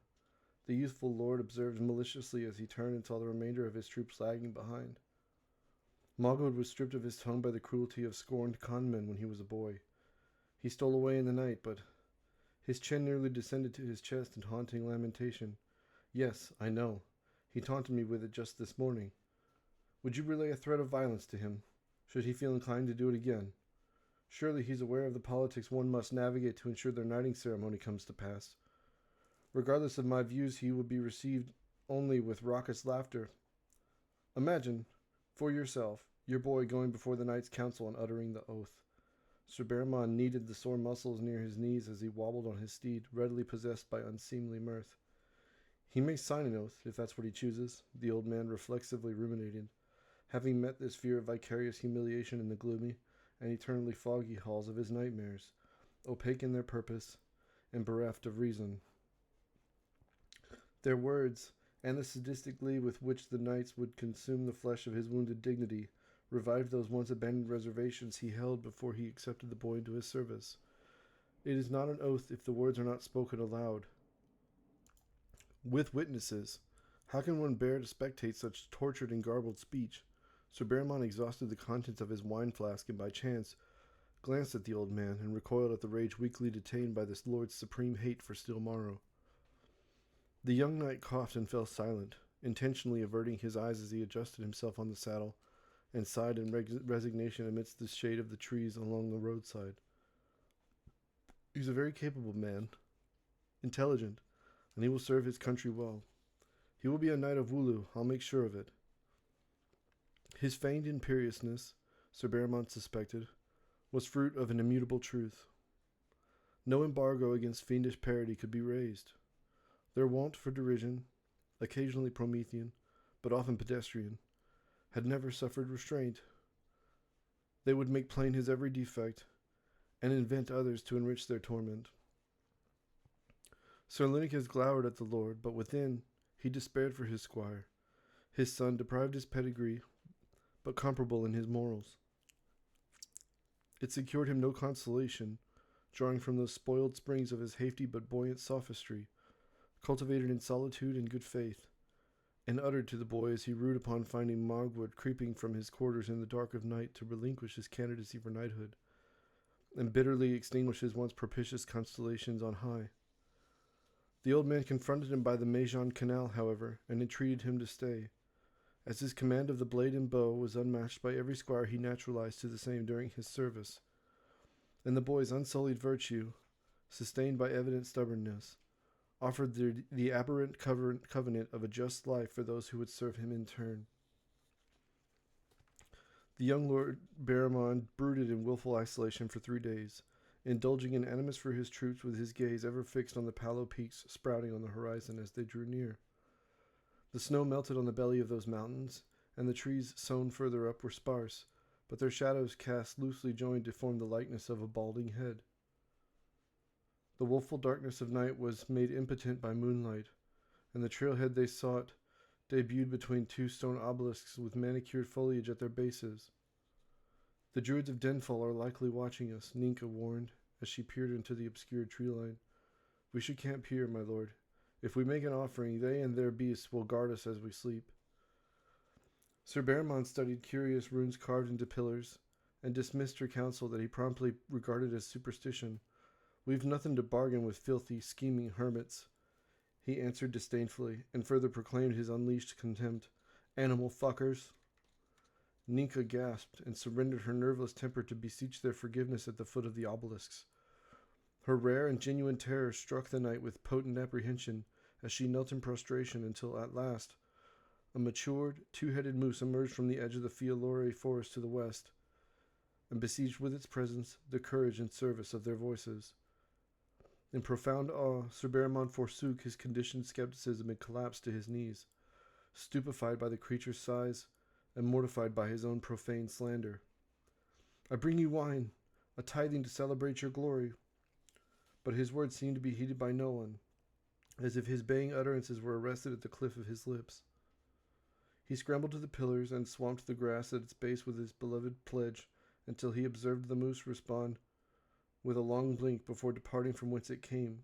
the youthful lord observed maliciously as he turned and saw the remainder of his troops lagging behind. Mogwood was stripped of his tongue by the cruelty of scorned conmen when he was a boy. He stole away in the night, but His chin nearly descended to his chest in haunting lamentation. Yes, I know. He taunted me with it just this morning. Would you relay a threat of violence to him, should he feel inclined to do it again? Surely he's aware of the politics one must navigate to ensure their knighting ceremony comes to pass. Regardless of my views, he will be received only with raucous laughter. Imagine, for yourself, your boy going before the Knights' Council and uttering the oath. Sir Behrman kneaded the sore muscles near his knees as he wobbled on his steed, readily possessed by unseemly mirth. He may sign an oath, if that's what he chooses, the old man reflexively ruminated, having met this fear of vicarious humiliation in the gloomy and eternally foggy halls of his nightmares, opaque in their purpose and bereft of reason. Their words, and the sadistic glee with which the knights would consume the flesh of his wounded dignity, revived those once abandoned reservations he held before he accepted the boy into his service. It is not an oath if the words are not spoken aloud, with witnesses. How can one bear to spectate such tortured and garbled speech? Sir Behrman exhausted the contents of his wine flask and by chance glanced at the old man and recoiled at the rage weakly detained by this lord's supreme hate for still morrow. The young knight coughed and fell silent, intentionally averting his eyes as he adjusted himself on the saddle and sighed in resignation amidst the shade of the trees along the roadside. He's a very capable man, intelligent, and he will serve his country well. He will be a knight of Wooloo, I'll make sure of it. His feigned imperiousness, Sir Behrman suspected, was fruit of an immutable truth. No embargo against fiendish parody could be raised. Their wont for derision, occasionally Promethean, but often pedestrian, had never suffered restraint. They would make plain his every defect, and invent others to enrich their torment. Sir Linicus glowered at the lord, but within he despaired for his squire, his son deprived his pedigree, but comparable in his morals. It secured him no consolation, drawing from those spoiled springs of his hasty but buoyant sophistry, cultivated in solitude and good faith, and uttered to the boy as he rued upon finding Mogwood creeping from his quarters in the dark of night to relinquish his candidacy for knighthood, and bitterly extinguish his once propitious constellations on high. The old man confronted him by the Mejon Canal, however, and entreated him to stay, as his command of the blade and bow was unmatched by every squire he naturalized to the same during his service, and the boy's unsullied virtue, sustained by evident stubbornness, offered the aberrant covenant of a just life for those who would serve him in turn. The young Lord Behrman brooded in wilful isolation for 3 days, indulging in animus for his troops with his gaze ever fixed on the Palo peaks sprouting on the horizon as they drew near. The snow melted on the belly of those mountains, and the trees sown further up were sparse, but their shadows cast loosely joined to form the likeness of a balding head. The woeful darkness of night was made impotent by moonlight, and the trailhead they sought debuted between 2 stone obelisks with manicured foliage at their bases. The druids of Denfall are likely watching us, Ninka warned, as she peered into the obscured tree line. We should camp here, my lord. If we make an offering, they and their beasts will guard us as we sleep. Sir Behrman studied curious runes carved into pillars, and dismissed her counsel that he promptly regarded as superstition. We've nothing to bargain with filthy, scheming hermits, he answered disdainfully, and further proclaimed his unleashed contempt. Animal fuckers. Ninka gasped and surrendered her nerveless temper to beseech their forgiveness at the foot of the obelisks. Her rare and genuine terror struck the knight with potent apprehension as she knelt in prostration until, at last, a matured, 2-headed moose emerged from the edge of the Fialore forest to the west, and besieged with its presence the courage and service of their voices. In profound awe, Sir Behrman forsook his conditioned skepticism and collapsed to his knees, stupefied by the creature's size and mortified by his own profane slander. I bring you wine, a tithing to celebrate your glory. But his words seemed to be heeded by no one, as if his baying utterances were arrested at the cliff of his lips. He scrambled to the pillars and swamped the grass at its base with his beloved pledge until he observed the moose respond with a long blink before departing from whence it came,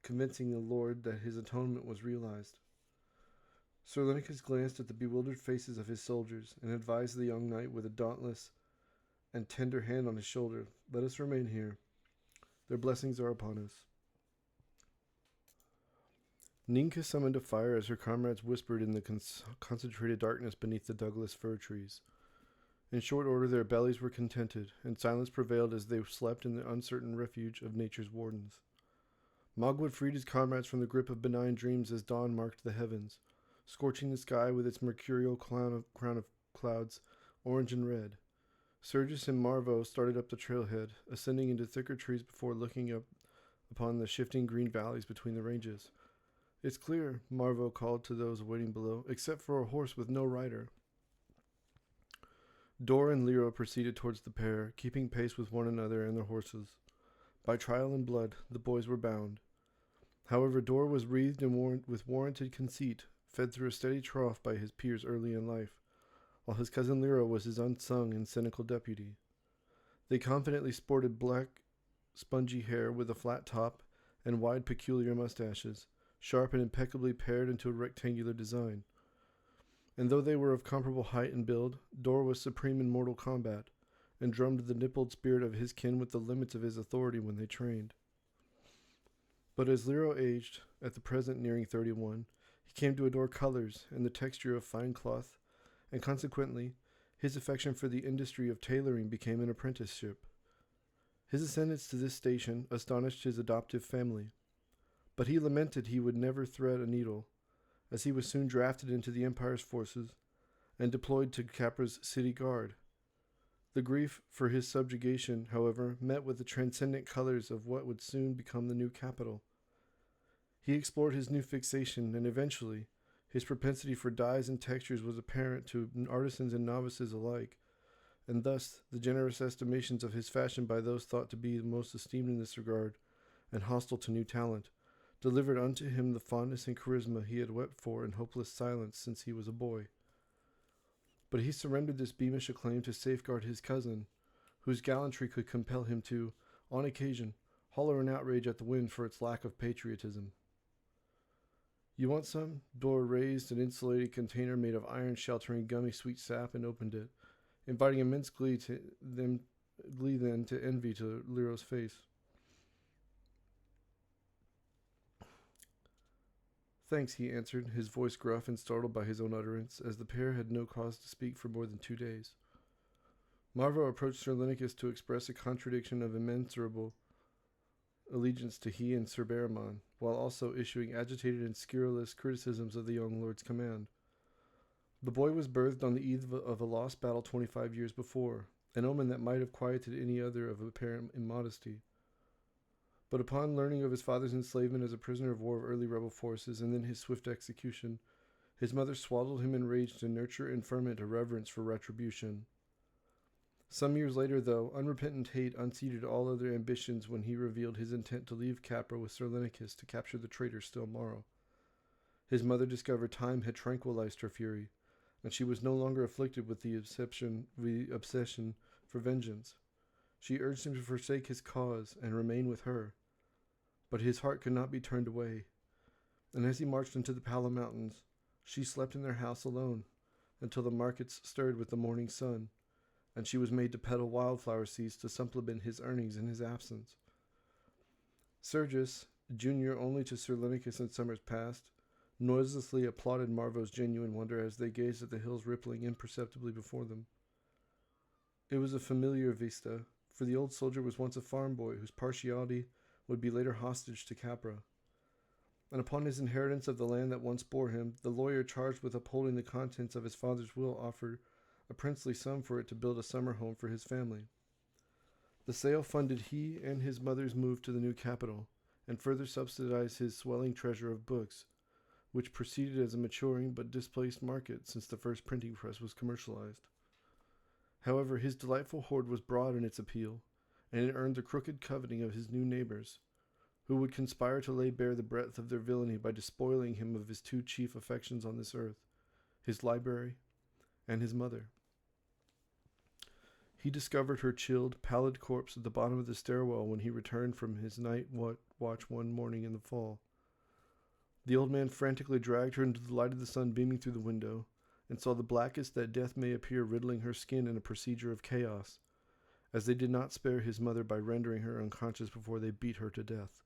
convincing the lord that his atonement was realized. Sir Linicus glanced at the bewildered faces of his soldiers and advised the young knight with a dauntless and tender hand on his shoulder, "Let us remain here. Their blessings are upon us." Ninka summoned a fire as her comrades whispered in the concentrated darkness beneath the Douglas fir trees. In short order, their bellies were contented, and silence prevailed as they slept in the uncertain refuge of nature's wardens. Mogwood freed his comrades from the grip of benign dreams as dawn marked the heavens, scorching the sky with its mercurial crown of clouds, orange and red. Sergius and Marvo started up the trailhead, ascending into thicker trees before looking up upon the shifting green valleys between the ranges. "It's clear," Marvo called to those waiting below, "except for a horse with no rider." Dor and Lero proceeded towards the pair, keeping pace with one another and their horses. By trial and blood, the boys were bound. However, Dor was wreathed with warranted conceit, fed through a steady trough by his peers early in life, while his cousin Lero was his unsung and cynical deputy. They confidently sported black, spongy hair with a flat top and wide, peculiar mustaches, sharp and impeccably pared into a rectangular design. And though they were of comparable height and build, Dor was supreme in mortal combat, and drummed the nippled spirit of his kin with the limits of his authority when they trained. But as Lero aged, at the present nearing 31, he came to adore colors and the texture of fine cloth, and consequently, his affection for the industry of tailoring became an apprenticeship. His ascendance to this station astonished his adoptive family, but he lamented he would never thread a needle, as he was soon drafted into the Empire's forces and deployed to Capra's city guard. The grief for his subjugation, however, met with the transcendent colors of what would soon become the new capital. He explored his new fixation, and eventually, his propensity for dyes and textures was apparent to artisans and novices alike, and thus the generous estimations of his fashion by those thought to be the most esteemed in this regard, and hostile to new talent, delivered unto him the fondness and charisma he had wept for in hopeless silence since he was a boy. But he surrendered this beamish acclaim to safeguard his cousin, whose gallantry could compel him to, on occasion, holler an outrage at the wind for its lack of patriotism. "You want some?" Dor raised an insulated container made of iron sheltering gummy sweet sap and opened it, inviting immense glee then to envy to Lero's face. "Thanks," he answered, his voice gruff and startled by his own utterance, as the pair had no cause to speak for more than 2 days. Marvo approached Sir Lenicus to express a contradiction of immeasurable allegiance to he and Sir Barrimon, while also issuing agitated and scurrilous criticisms of the young lord's command. The boy was birthed on the eve of a lost battle 25 years before, an omen that might have quieted any other of apparent immodesty. But upon learning of his father's enslavement as a prisoner of war of early rebel forces and then his swift execution, his mother swaddled him in rage to nurture and ferment a reverence for retribution. Some years later, though, unrepentant hate unseated all other ambitions when he revealed his intent to leave Capra with Sir Lenicus to capture the traitor Stilmaro. His mother discovered time had tranquilized her fury, and she was no longer afflicted with the obsession for vengeance. She urged him to forsake his cause and remain with her, but his heart could not be turned away, and as he marched into the Pala Mountains, she slept in their house alone until the markets stirred with the morning sun, and she was made to peddle wildflower seeds to supplement his earnings in his absence. Sergius, junior only to Sir Lenicus in summers past, noiselessly applauded Marvo's genuine wonder as they gazed at the hills rippling imperceptibly before them. It was a familiar vista, for the old soldier was once a farm boy whose partiality would be later hostage to Capra. And upon his inheritance of the land that once bore him, the lawyer charged with upholding the contents of his father's will offered a princely sum for it to build a summer home for his family. The sale funded he and his mother's move to the new capital, and further subsidized his swelling treasure of books, which proceeded as a maturing but displaced market since the first printing press was commercialized. However, his delightful hoard was broad in its appeal, and it earned the crooked coveting of his new neighbors, who would conspire to lay bare the breadth of their villainy by despoiling him of his two chief affections on this earth, his library and his mother. He discovered her chilled, pallid corpse at the bottom of the stairwell when he returned from his night watch one morning in the fall. The old man frantically dragged her into the light of the sun beaming through the window, and saw the blackest that death may appear riddling her skin in a procedure of chaos, as they did not spare his mother by rendering her unconscious before they beat her to death.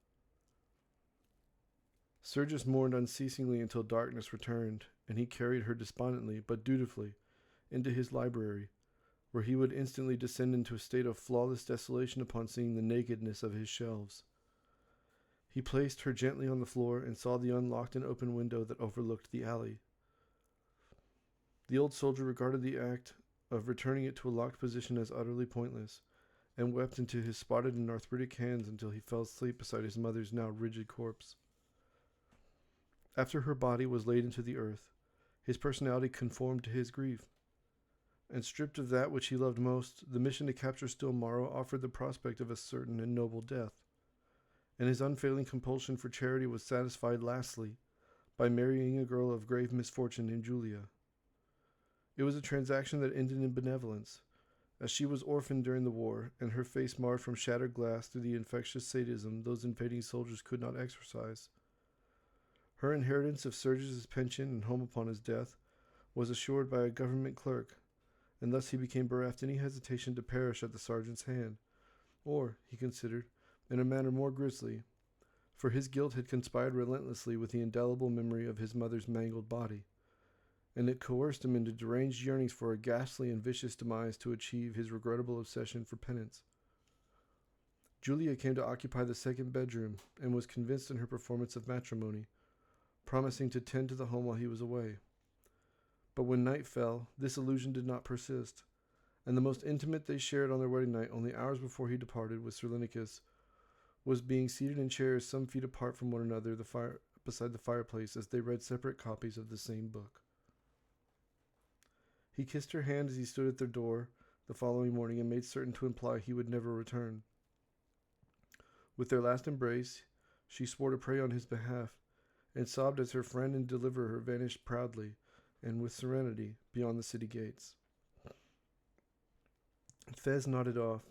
Sergius mourned unceasingly until darkness returned, and he carried her despondently, but dutifully, into his library, where he would instantly descend into a state of flawless desolation upon seeing the nakedness of his shelves. He placed her gently on the floor and saw the unlocked and open window that overlooked the alley. The old soldier regarded the act of returning it to a locked position as utterly pointless, and wept into his spotted and arthritic hands until he fell asleep beside his mother's now rigid corpse. After her body was laid into the earth, his personality conformed to his grief, and stripped of that which he loved most, the mission to capture still Morrow offered the prospect of a certain and noble death, and his unfailing compulsion for charity was satisfied lastly by marrying a girl of grave misfortune named Julia. It was a transaction that ended in benevolence, as she was orphaned during the war, and her face marred from shattered glass through the infectious sadism those invading soldiers could not exorcise. Her inheritance of Sergius's pension and home upon his death was assured by a government clerk, and thus he became bereft any hesitation to perish at the sergeant's hand, or, he considered, in a manner more grisly, for his guilt had conspired relentlessly with the indelible memory of his mother's mangled body, and it coerced him into deranged yearnings for a ghastly and vicious demise to achieve his regrettable obsession for penance. Julia came to occupy the second bedroom, and was convinced in her performance of matrimony, promising to tend to the home while he was away. But when night fell, this illusion did not persist, and the most intimate they shared on their wedding night, only hours before he departed with Sirlinicus, was being seated in chairs some feet apart from one another beside the fireplace as they read separate copies of the same book. He kissed her hand as he stood at their door the following morning and made certain to imply he would never return. With their last embrace, she swore to pray on his behalf, and sobbed as her friend and deliverer vanished proudly and with serenity beyond the city gates. Fez nodded off,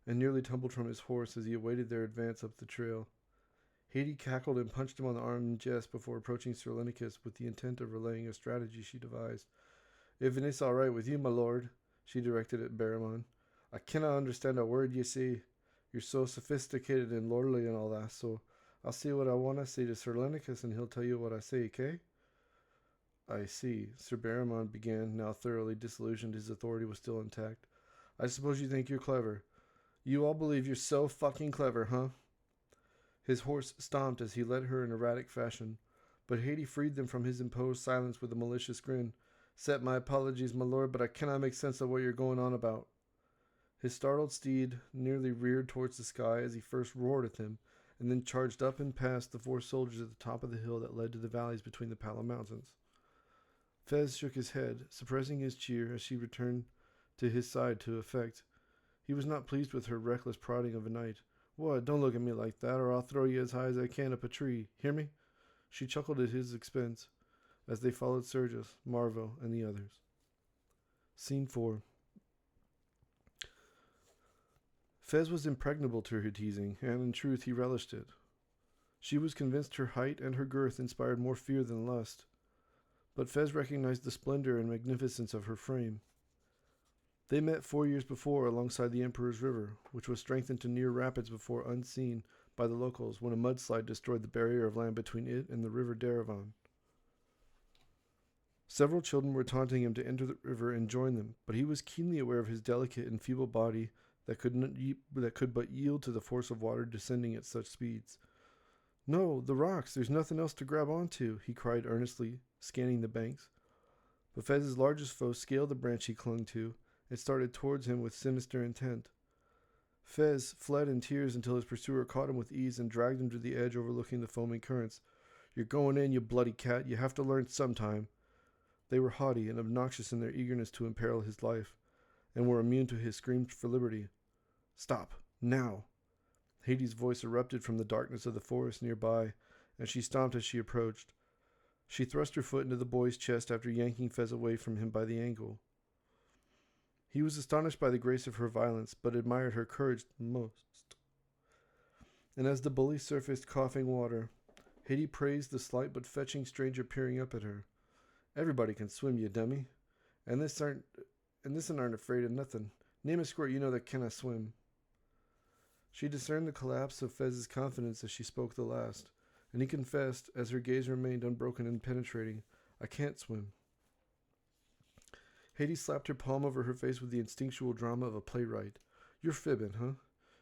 and nearly tumbled from his horse as he awaited their advance up the trail. Haiti cackled and punched him on the arm in jest before approaching Sirlinicus with the intent of relaying a strategy she devised. "If it's all right with you, my lord," she directed at Barramon, "I cannot understand a word ye say. You're so sophisticated and lordly and all that, so I'll say what I want to say to Sirlinicus, and he'll tell you what I say, okay?" "I see," Sir Barramon began, now thoroughly disillusioned. His authority was still intact. "I suppose you think you're clever. You all believe you're so fucking clever, huh?" His horse stomped as he led her in erratic fashion, but Haiti freed them from his imposed silence with a malicious grin. "Set my apologies, my lord, but I cannot make sense of what you're going on about." His startled steed nearly reared towards the sky as he first roared at them, and then charged up and past the 4 soldiers at the top of the hill that led to the valleys between the Pala Mountains. Fez shook his head, suppressing his cheer as she returned to his side to effect. He was not pleased with her reckless prodding of a knight. "What? Don't look at me like that, or I'll throw you as high as I can up a tree. Hear me?" She chuckled at his expense as they followed Sergius, Marvo, and the others. Scene 4. Fez was impregnable to her teasing, and in truth he relished it. She was convinced her height and her girth inspired more fear than lust, but Fez recognized the splendor and magnificence of her frame. They met 4 years before alongside the Emperor's River, which was strengthened to near rapids before unseen by the locals when a mudslide destroyed the barrier of land between it and the River Daravan. Several children were taunting him to enter the river and join them, but he was keenly aware of his delicate and feeble body that could but yield to the force of water descending at such speeds. "No, the rocks, there's nothing else to grab onto," he cried earnestly, scanning the banks. But Fez's largest foe scaled the branch he clung to and started towards him with sinister intent. Fez fled in tears until his pursuer caught him with ease and dragged him to the edge overlooking the foaming currents. "You're going in, you bloody cat. You have to learn sometime." They were haughty and obnoxious in their eagerness to imperil his life, and were immune to his screams for liberty. "Stop, now!" Hades' voice erupted from the darkness of the forest nearby, and she stomped as she approached. She thrust her foot into the boy's chest after yanking Fez away from him by the ankle. He was astonished by the grace of her violence, but admired her courage most. And as the bully surfaced coughing water, Hades praised the slight but fetching stranger peering up at her. "Everybody can swim, you dummy. And this aren't afraid of nothing. Name a squirt you know that cannot swim." She discerned the collapse of Fez's confidence as she spoke the last, and he confessed, as her gaze remained unbroken and penetrating, "I can't swim." Haiti slapped her palm over her face with the instinctual drama of a playwright. "You're fibbing, huh?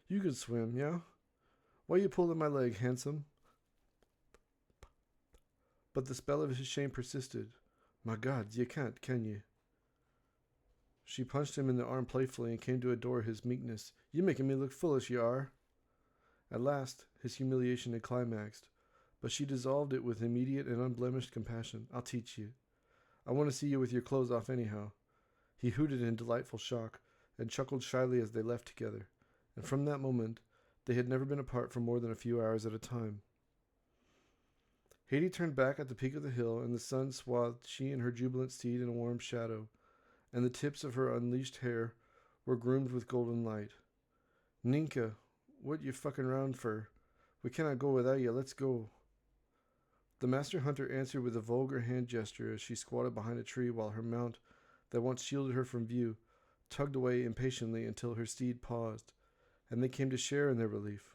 You can swim, yeah? Why you pulling my leg, handsome?" But the spell of his shame persisted. "My God, you can't, can you?" She punched him in the arm playfully and came to adore his meekness. "You making me look foolish, you are." At last, his humiliation had climaxed, but she dissolved it with immediate and unblemished compassion. "I'll teach you. I want to see you with your clothes off anyhow." He hooted in delightful shock and chuckled shyly as they left together, and from that moment they had never been apart for more than a few hours at a time. Haiti turned back at the peak of the hill, and the sun swathed she and her jubilant steed in a warm shadow, and the tips of her unleashed hair were groomed with golden light. "Ninka, what you fucking round for? We cannot go without you. Let's go." The master hunter answered with a vulgar hand gesture as she squatted behind a tree while her mount, that once shielded her from view, tugged away impatiently until her steed paused, and they came to share in their relief.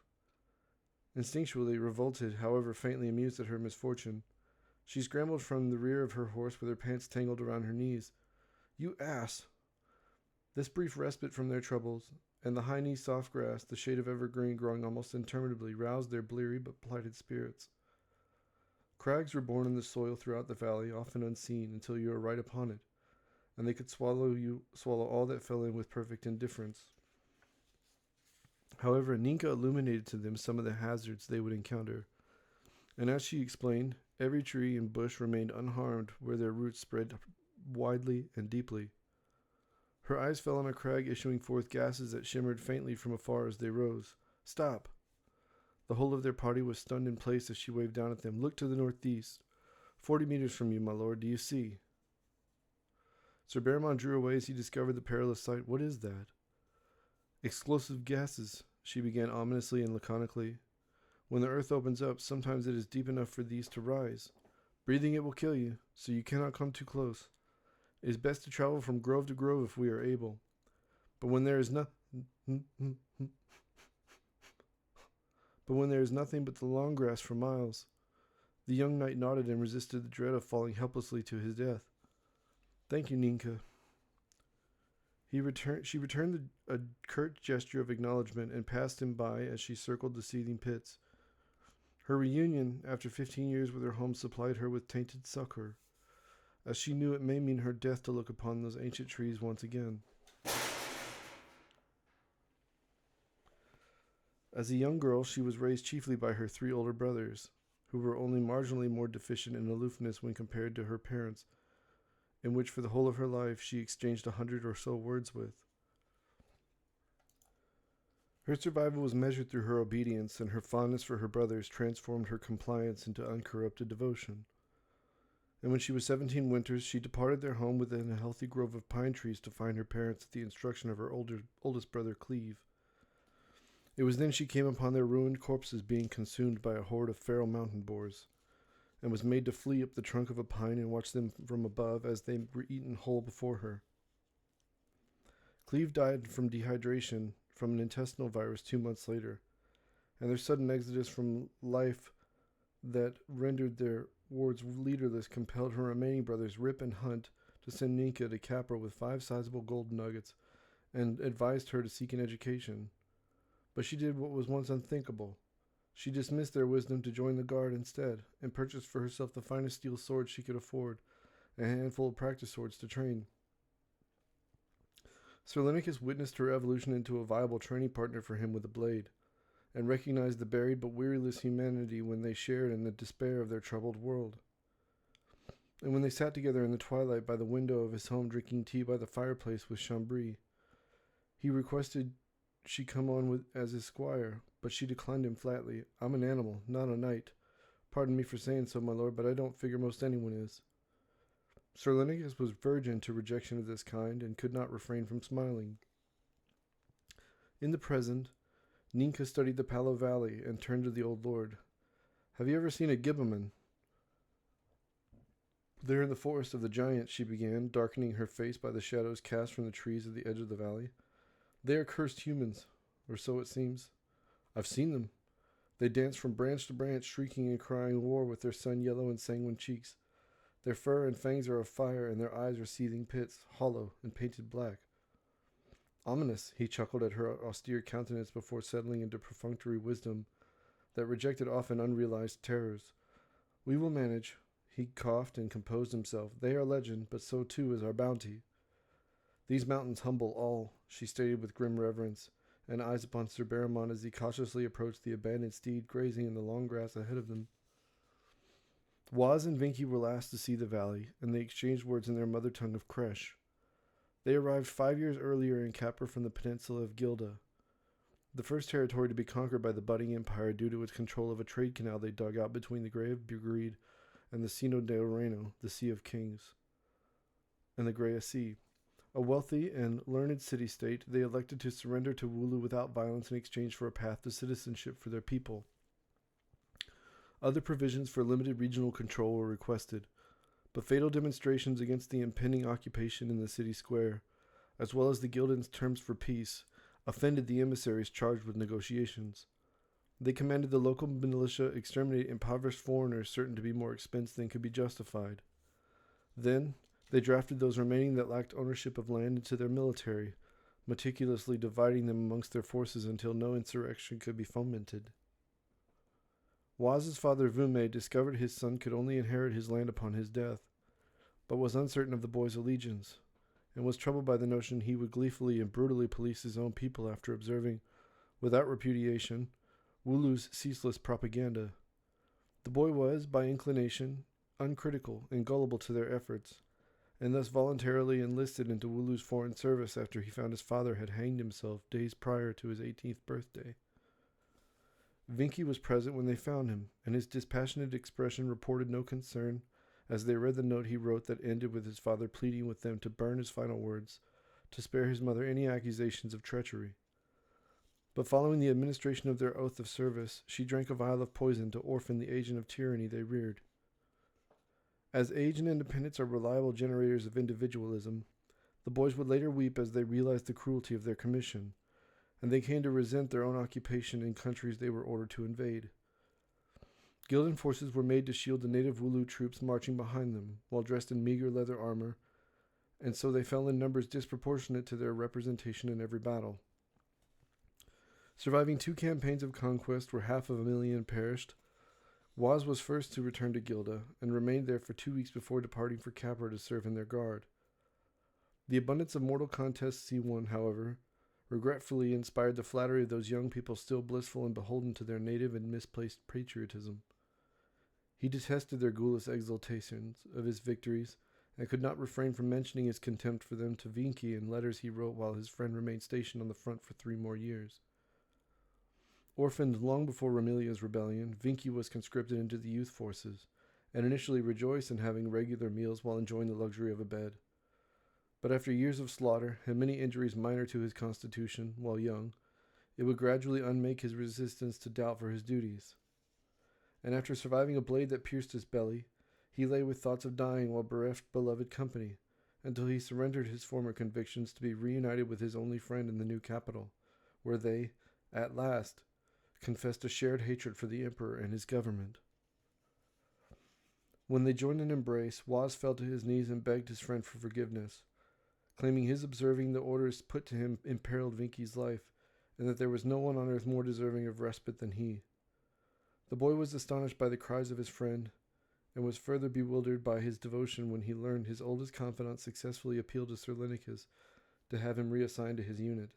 Instinctually revolted, however faintly amused at her misfortune, she scrambled from the rear of her horse with her pants tangled around her knees. "You ass!" This brief respite from their troubles, and the high knee soft grass, the shade of evergreen growing almost interminably, roused their bleary but plighted spirits. Crags were born in the soil throughout the valley, often unseen, until you were right upon it, and they could swallow all that fell in with perfect indifference. However, Ninka illuminated to them some of the hazards they would encounter, and as she explained, every tree and bush remained unharmed where their roots spread widely and deeply. Her eyes fell on a crag issuing forth gases that shimmered faintly from afar as they rose. "Stop!" The whole of their party was stunned in place as she waved down at them. "Look to the northeast. 40 meters from you, my lord. Do you see?" Sir Behrmont drew away as he discovered the perilous sight. "What is that?" "Explosive gases," she began ominously and laconically. "When the earth opens up, sometimes it is deep enough for these to rise. Breathing it will kill you, so you cannot come too close. It is best to travel from grove to grove if we are able. But when there is nothing but the long grass for miles." The young knight nodded and resisted the dread of falling helplessly to his death. "Thank you, Ninka." She returned a curt gesture of acknowledgement and passed him by as she circled the seething pits. Her reunion, after 15 years with her home, supplied her with tainted succor, as she knew it may mean her death to look upon those ancient trees once again. As a young girl, she was raised chiefly by her 3 older brothers, who were only marginally more deficient in aloofness when compared to her parents, in which for the whole of her life she exchanged 100 or so words with. Her survival was measured through her obedience, and her fondness for her brothers transformed her compliance into uncorrupted devotion. And when she was 17 winters, she departed their home within a healthy grove of pine trees to find her parents at the instruction of her oldest brother, Cleve. It was then she came upon their ruined corpses being consumed by a horde of feral mountain boars, and was made to flee up the trunk of a pine and watch them from above as they were eaten whole before her. Cleve died from dehydration from an intestinal virus 2 months later, and their sudden exodus from life that rendered their wards leaderless compelled her remaining brothers, Rip and Hunt, to send Ninka to Capra with 5 sizable gold nuggets and advised her to seek an education. But she did what was once unthinkable. She dismissed their wisdom to join the guard instead, and purchased for herself the finest steel sword she could afford, and a handful of practice swords to train. Sir Lenicus witnessed her evolution into a viable training partner for him with a blade, and recognized the buried but weariless humanity when they shared in the despair of their troubled world. And when they sat together in the twilight by the window of his home drinking tea by the fireplace with Chambry, he requested she come on as his squire, but she declined him flatly. "I'm an animal, not a knight. Pardon me for saying so, my lord, but I don't figure most anyone is." Sir Lenicus was virgin to rejection of this kind, and could not refrain from smiling. In the present, Ninka studied the Palo Valley, and turned to the old lord. "Have you ever seen a Gibberman?" "There in the forest of the giants," she began, darkening her face by the shadows cast from the trees at the edge of the valley. "They are cursed humans, or so it seems. I've seen them. They danced from branch to branch, shrieking and crying war with their sun-yellow and sanguine cheeks. Their fur and fangs are of fire, and their eyes are seething pits, hollow and painted black. Ominous, he chuckled at her austere countenance before settling into perfunctory wisdom that rejected often unrealized terrors. We will manage. He coughed and composed himself. They are legend, but so too is our bounty. These mountains humble all, she stated with grim reverence, and eyes upon Sir Barrimont as he cautiously approached the abandoned steed grazing in the long grass ahead of them. Waz and Vinky were last to see the valley, and they exchanged words in their mother tongue of Kresh. They arrived 5 years earlier in Capra from the peninsula of Gilda, the first territory to be conquered by the budding empire due to its control of a trade canal they dug out between the Grey of Bugreed and the Sino del Reino, the Sea of Kings, and the Greya Sea. A wealthy and learned city-state, they elected to surrender to Wooloo without violence in exchange for a path to citizenship for their people. Other provisions for limited regional control were requested, but fatal demonstrations against the impending occupation in the city square, as well as the Gildan's terms for peace, offended the emissaries charged with negotiations. They commanded the local militia exterminate impoverished foreigners certain to be more expense than could be justified. Then, they drafted those remaining that lacked ownership of land into their military, meticulously dividing them amongst their forces until no insurrection could be fomented. Waz's father Vume discovered his son could only inherit his land upon his death, but was uncertain of the boy's allegiance, and was troubled by the notion he would gleefully and brutally police his own people after observing, without repudiation, Wooloo's ceaseless propaganda. The boy was, by inclination, uncritical and gullible to their efforts, and thus voluntarily enlisted into Wooloo's foreign service after he found his father had hanged himself days prior to his 18th birthday. Vinky was present when they found him, and his dispassionate expression reported no concern as they read the note he wrote that ended with his father pleading with them to burn his final words, to spare his mother any accusations of treachery. But following the administration of their oath of service, she drank a vial of poison to orphan the agent of tyranny they reared. As age and independence are reliable generators of individualism, the boys would later weep as they realized the cruelty of their commission, and they came to resent their own occupation in countries they were ordered to invade. Gildan forces were made to shield the native Wooloo troops marching behind them, while dressed in meager leather armor, and so they fell in numbers disproportionate to their representation in every battle. Surviving 2 campaigns of conquest where 500,000 perished, Waz was first to return to Gilda, and remained there for 2 weeks before departing for Capra to serve in their guard. The abundance of mortal contests he won, however, regretfully inspired the flattery of those young people still blissful and beholden to their native and misplaced patriotism. He detested their ghoulish exultations of his victories, and could not refrain from mentioning his contempt for them to Vinky in letters he wrote while his friend remained stationed on the front for 3 more years. Orphaned long before Ramilia's rebellion, Vinky was conscripted into the youth forces, and initially rejoiced in having regular meals while enjoying the luxury of a bed. But after years of slaughter and many injuries minor to his constitution while young, it would gradually unmake his resistance to doubt for his duties. And after surviving a blade that pierced his belly, he lay with thoughts of dying while bereft beloved company, until he surrendered his former convictions to be reunited with his only friend in the new capital, where they, at last, confessed a shared hatred for the emperor and his government. When they joined in embrace, Waz fell to his knees and begged his friend for forgiveness, claiming his observing the orders put to him imperiled Vinky's life, and that there was no one on earth more deserving of respite than he. The boy was astonished by the cries of his friend, and was further bewildered by his devotion when he learned his oldest confidant successfully appealed to Sir Lenicus to have him reassigned to his unit.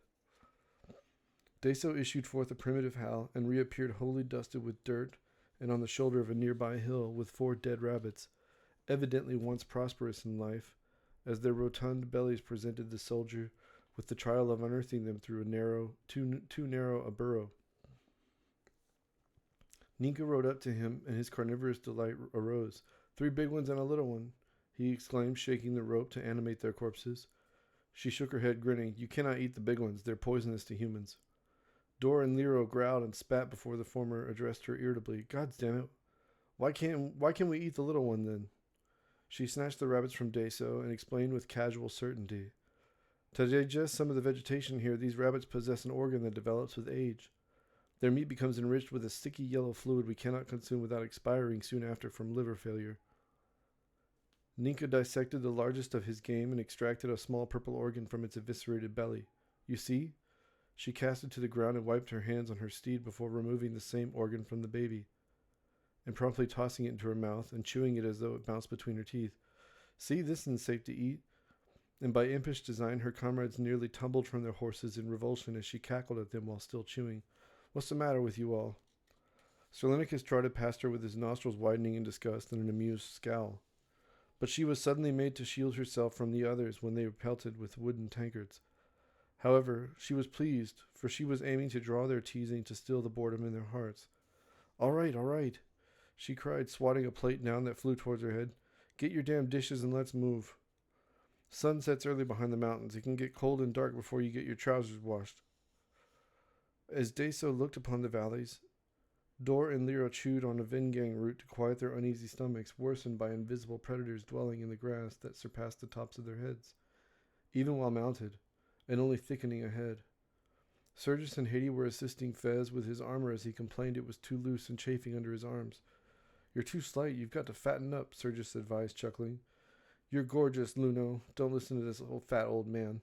Deso issued forth a primitive howl and reappeared wholly dusted with dirt and on the shoulder of a nearby hill with 4 dead rabbits, evidently once prosperous in life, as their rotund bellies presented the soldier with the trial of unearthing them through too narrow a burrow. Nika rode up to him, and his carnivorous delight arose. 3 big ones and a little one, he exclaimed, shaking the rope to animate their corpses. She shook her head, grinning. You cannot eat the big ones. They're poisonous to humans. Dor and Lero growled and spat before the former addressed her irritably. God damn it. Why can't we eat the little one, then? She snatched the rabbits from Deso and explained with casual certainty. To digest some of the vegetation here, these rabbits possess an organ that develops with age. Their meat becomes enriched with a sticky yellow fluid we cannot consume without expiring soon after from liver failure. Ninka dissected the largest of his game and extracted a small purple organ from its eviscerated belly. You see? She cast it to the ground and wiped her hands on her steed before removing the same organ from the baby, and promptly tossing it into her mouth and chewing it as though it bounced between her teeth. See, this isn't safe to eat. And by impish design, her comrades nearly tumbled from their horses in revulsion as she cackled at them while still chewing. What's the matter with you all? Sirlenicus trotted past her with his nostrils widening in disgust and an amused scowl. But she was suddenly made to shield herself from the others when they were pelted with wooden tankards. However, she was pleased, for she was aiming to draw their teasing to still the boredom in their hearts. All right, she cried, swatting a plate down that flew towards her head. Get your damn dishes and let's move. Sun sets early behind the mountains. It can get cold and dark before you get your trousers washed. As Deso looked upon the valleys, Dor and Lyra chewed on a Vingang root to quiet their uneasy stomachs, worsened by invisible predators dwelling in the grass that surpassed the tops of their heads, even while mounted, and only thickening ahead. Sergius and Haiti were assisting Fez with his armor as he complained it was too loose and chafing under his arms. You're too slight. You've got to fatten up, Sergius advised, chuckling. You're gorgeous, Luno. Don't listen to this fat old man.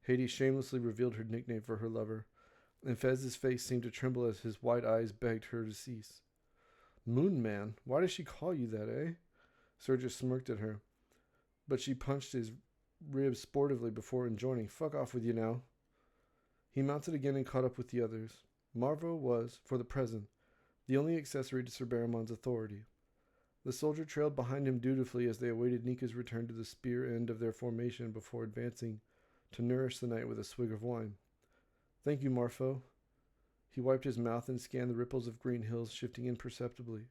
Haiti shamelessly revealed her nickname for her lover, and Fez's face seemed to tremble as his wide eyes begged her to cease. Moon Man? Why does she call you that, eh? Sergius smirked at her, but she punched his ribs sportively before enjoining, Fuck off with you now. He mounted again and caught up with the others. Marvo was, for the present, the only accessory to Sir Baramon's authority. The soldier trailed behind him dutifully as they awaited Nika's return to the spear end of their formation before advancing to nourish the night with a swig of wine. Thank you, Marfo. He wiped his mouth and scanned the ripples of green hills shifting imperceptibly.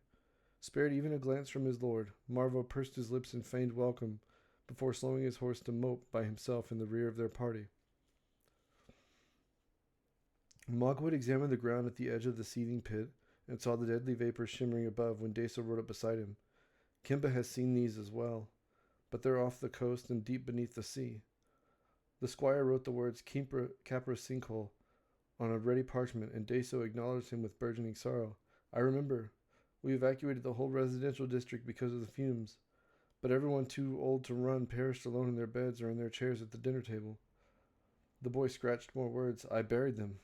Spared even a glance from his lord, Marvo pursed his lips in feigned welcome before slowing his horse to mope by himself in the rear of their party. Mogwood examined the ground at the edge of the seething pit and saw the deadly vapor shimmering above when Deso rode up beside him. Kimba has seen these as well, but they're off the coast and deep beneath the sea. The squire wrote the words Capra Sinkhole on a ready parchment, and Deso acknowledged him with burgeoning sorrow. I remember. We evacuated the whole residential district because of the fumes, but everyone too old to run perished alone in their beds or in their chairs at the dinner table. The boy scratched more words. I buried them.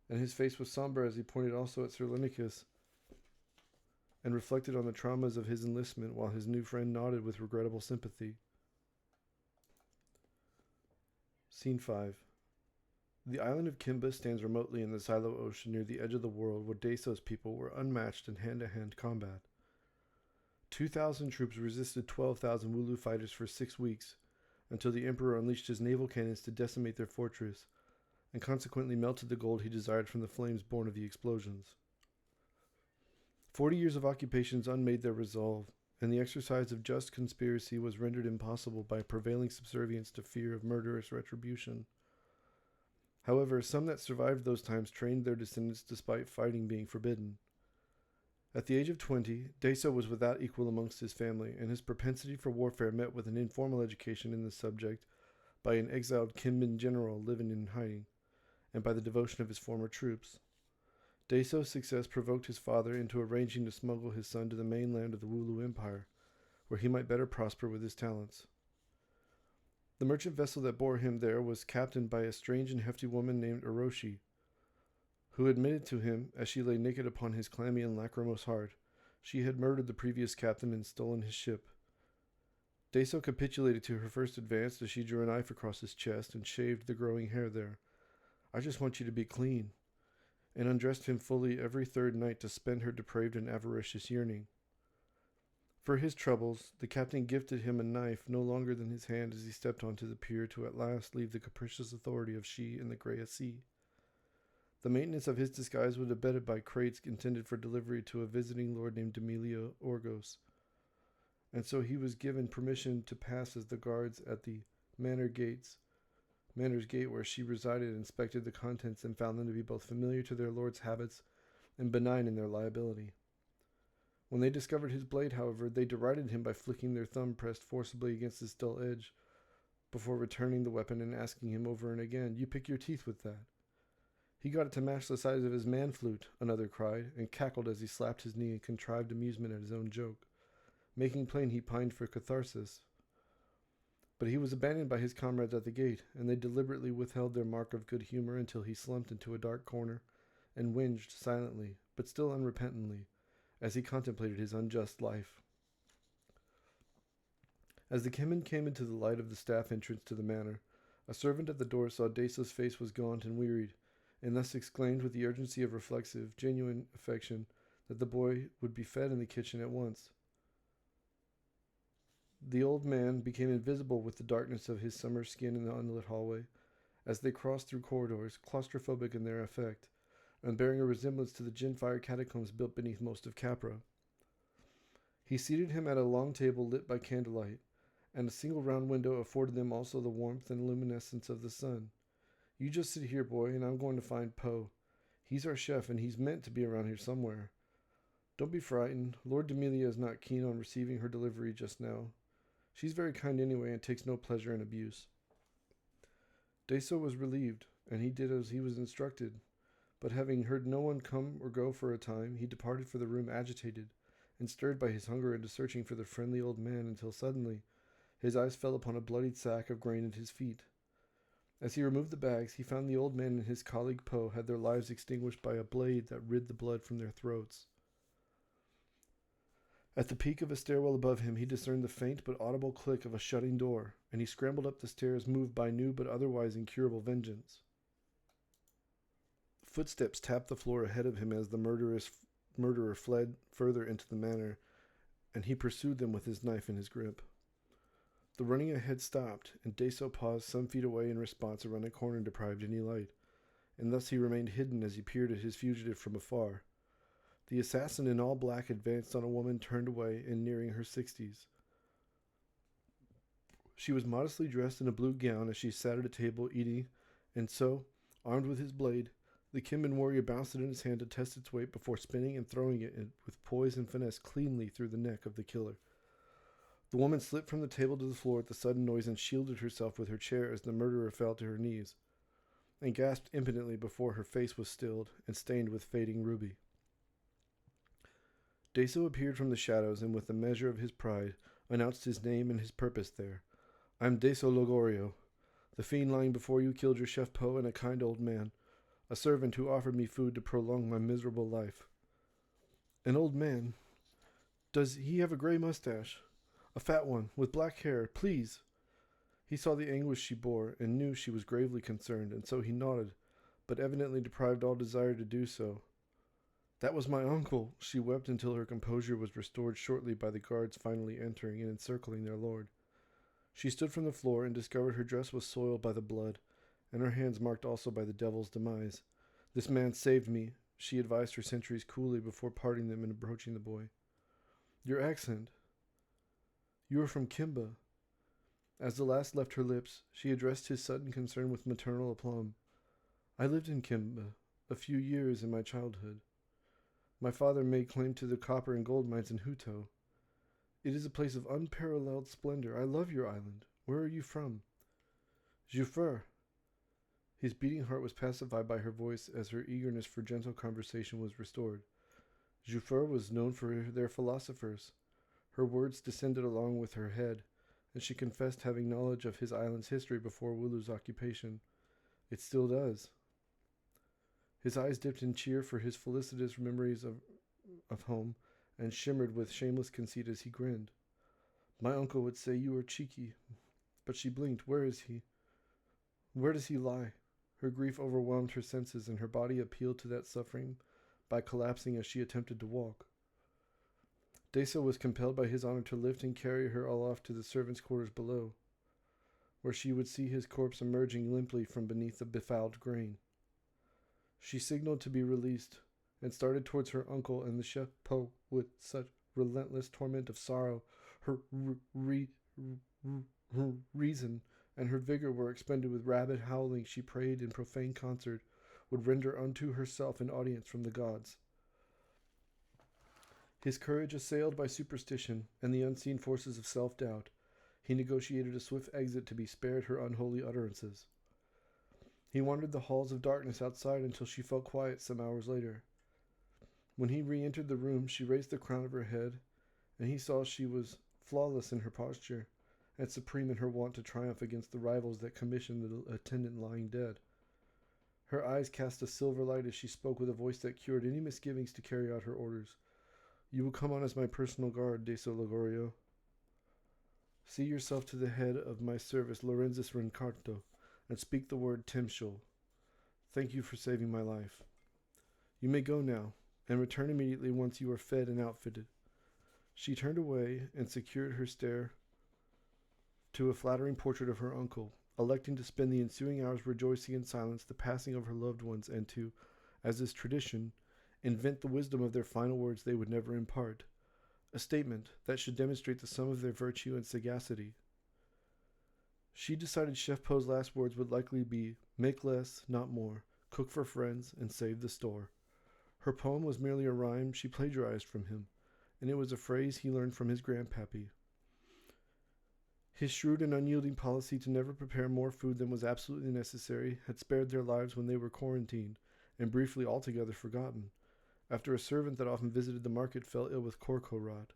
And his face was somber as he pointed also at Sir Lenicus and reflected on the traumas of his enlistment while his new friend nodded with regrettable sympathy. Scene 5. The island of Kimba stands remotely in the Silo Ocean near the edge of the world where Deso's people were unmatched in hand-to-hand combat. 2,000 troops resisted 12,000 Wulu fighters for 6 weeks until the Emperor unleashed his naval cannons to decimate their fortress and consequently melted the gold he desired from the flames born of the explosions. 40 years of occupations unmade their resolve, and the exercise of just conspiracy was rendered impossible by prevailing subservience to fear of murderous retribution. However, some that survived those times trained their descendants despite fighting being forbidden. At the age of 20, Deso was without equal amongst his family, and his propensity for warfare met with an informal education in the subject by an exiled Kimban general living in hiding, and by the devotion of his former troops. Deso's success provoked his father into arranging to smuggle his son to the mainland of the Wulu Empire, where he might better prosper with his talents. The merchant vessel that bore him there was captained by a strange and hefty woman named Oroshi, who admitted to him, as she lay naked upon his clammy and lachrymose heart, she had murdered the previous captain and stolen his ship. Deso capitulated to her first advance as she drew a knife across his chest and shaved the growing hair there. I just want you to be clean, and undressed him fully every third night to spend her depraved and avaricious yearning. For his troubles, the captain gifted him a knife no longer than his hand as he stepped onto the pier to at last leave the capricious authority of she and the Grey Sea. The maintenance of his disguise was abetted by crates intended for delivery to a visiting lord named Demilio Orgos, and so he was given permission to pass as the guards at the Manor's Gate where she resided, inspected the contents and found them to be both familiar to their lord's habits and benign in their liability. When they discovered his blade, however, they derided him by flicking their thumb pressed forcibly against its dull edge before returning the weapon and asking him over and again, You pick your teeth with that. He got it to match the size of his man flute, another cried, and cackled as he slapped his knee in contrived amusement at his own joke, making plain he pined for catharsis. But he was abandoned by his comrades at the gate, and they deliberately withheld their mark of good humor until he slumped into a dark corner and whinged silently, but still unrepentantly, as he contemplated his unjust life. As the Kimmen came into the light of the staff entrance to the manor, a servant at the door saw Deso's face was gaunt and wearied, and thus exclaimed with the urgency of reflexive, genuine affection that the boy would be fed in the kitchen at once. The old man became invisible with the darkness of his summer skin in the unlit hallway, as they crossed through corridors, claustrophobic in their effect, and bearing a resemblance to the gin-fire catacombs built beneath most of Capra. He seated him at a long table lit by candlelight, and a single round window afforded them also the warmth and luminescence of the sun. You just sit here, boy, and I'm going to find Poe. He's our chef, and he's meant to be around here somewhere. Don't be frightened. Lord Demelia is not keen on receiving her delivery just now. She's very kind anyway and takes no pleasure in abuse. Deso was relieved, and he did as he was instructed, but having heard no one come or go for a time, he departed for the room agitated, and stirred by his hunger into searching for the friendly old man until suddenly his eyes fell upon a bloodied sack of grain at his feet. As he removed the bags, he found the old man and his colleague Poe had their lives extinguished by a blade that rid the blood from their throats. At the peak of a stairwell above him, he discerned the faint but audible click of a shutting door, and he scrambled up the stairs, moved by new but otherwise incurable vengeance. Footsteps tapped the floor ahead of him as the murderer fled further into the manor, and he pursued them with his knife in his grip. The running ahead stopped, and Deso paused some feet away in response around a corner deprived of any light, and thus he remained hidden as he peered at his fugitive from afar. The assassin in all black advanced on a woman turned away and nearing her 60s. She was modestly dressed in a blue gown as she sat at a table eating, and so, armed with his blade, the Kimmen warrior bounced it in his hand to test its weight before spinning and throwing it with poise and finesse cleanly through the neck of the killer. The woman slipped from the table to the floor at the sudden noise and shielded herself with her chair as the murderer fell to her knees, and gasped impotently before her face was stilled and stained with fading ruby. Deso appeared from the shadows and with a measure of his pride announced his name and his purpose there. "I am Deso Logorio. The fiend lying before you killed your chef Poe and a kind old man, a servant who offered me food to prolong my miserable life." "An old man? Does he have a gray mustache? A fat one, with black hair, please." He saw the anguish she bore, and knew she was gravely concerned, and so he nodded, but evidently deprived all desire to do so. "That was my uncle," she wept until her composure was restored shortly by the guards finally entering and encircling their lord. She stood from the floor and discovered her dress was soiled by the blood, and her hands marked also by the devil's demise. "This man saved me," she advised her sentries coolly before parting them and approaching the boy. "Your accent. You are from Kimba." As the last left her lips, she addressed his sudden concern with maternal aplomb. "I lived in Kimba a few years in my childhood. My father made claim to the copper and gold mines in Huto. It is a place of unparalleled splendor. I love your island. Where are you from?" "Juffur." His beating heart was pacified by her voice as her eagerness for gentle conversation was restored. Juffur was known for their philosophers. Her words descended along with her head, and she confessed having knowledge of his island's history before Wooloo's occupation. "It still does." His eyes dipped in cheer for his felicitous memories of home, and shimmered with shameless conceit as he grinned. "My uncle would say you were cheeky." But she blinked. "Where is he? Where does he lie?" Her grief overwhelmed her senses, and her body appealed to that suffering by collapsing as she attempted to walk. Deso was compelled by his honor to lift and carry her aloft to the servants' quarters below, where she would see his corpse emerging limply from beneath the befouled grain. She signaled to be released, and started towards her uncle and the chef Poe with such relentless torment of sorrow. Her reason and her vigor were expended with rabid howling. She prayed in profane concert would render unto herself an audience from the gods. His courage assailed by superstition and the unseen forces of self-doubt, he negotiated a swift exit to be spared her unholy utterances. He wandered the halls of darkness outside until she felt quiet some hours later. When he re-entered the room, she raised the crown of her head, and he saw she was flawless in her posture, and supreme in her wont to triumph against the rivals that commissioned the attendant lying dead. Her eyes cast a silver light as she spoke with a voice that cured any misgivings to carry out her orders. "You will come on as my personal guard, Deso Lagorio. See yourself to the head of my service, Lorenzis Rencarto, and speak the word Timshul. Thank you for saving my life. You may go now, and return immediately once you are fed and outfitted." She turned away and secured her stare to a flattering portrait of her uncle, electing to spend the ensuing hours rejoicing in silence the passing of her loved ones and to, as is tradition, invent the wisdom of their final words they would never impart, a statement that should demonstrate the sum of their virtue and sagacity. She decided Chef Poe's last words would likely be, "Make less, not more, cook for friends, and save the store." Her poem was merely a rhyme she plagiarized from him, and it was a phrase he learned from his grandpappy. His shrewd and unyielding policy to never prepare more food than was absolutely necessary had spared their lives when they were quarantined, and briefly altogether forgotten, after a servant that often visited the market fell ill with corco rot.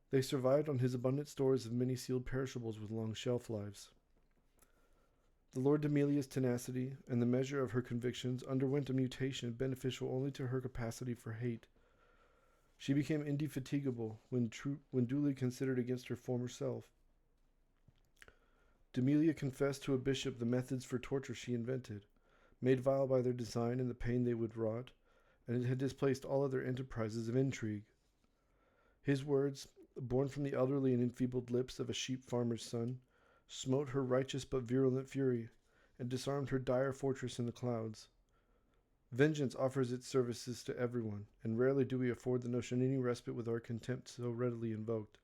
They survived on his abundant stores of many sealed perishables with long shelf lives. The Lord Demelia's tenacity and the measure of her convictions underwent a mutation beneficial only to her capacity for hate. She became indefatigable when duly considered against her former self. Demelia confessed to a bishop the methods for torture she invented, made vile by their design and the pain they would wrought, and it had displaced all other enterprises of intrigue. His words, born from the elderly and enfeebled lips of a sheep farmer's son, smote her righteous but virulent fury, and disarmed her dire fortress in the clouds. Vengeance offers its services to everyone, and rarely do we afford the notion any respite with our contempt so readily invoked.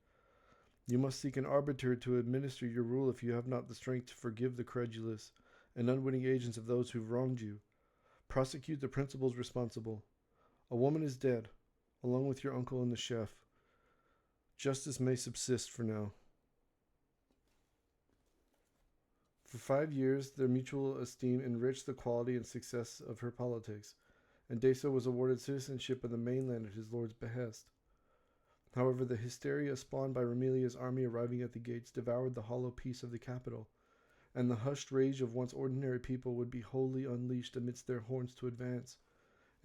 You must seek an arbiter to administer your rule if you have not the strength to forgive the credulous and unwitting agents of those who've wronged you. Prosecute the principals responsible. A woman is dead, along with your uncle and the chef. Justice may subsist for now. For 5 years, their mutual esteem enriched the quality and success of her politics, and Deso was awarded citizenship of the mainland at his lord's behest. However, the hysteria spawned by Remelia's army arriving at the gates devoured the hollow peace of the capital, and the hushed rage of once ordinary people would be wholly unleashed amidst their horns to advance,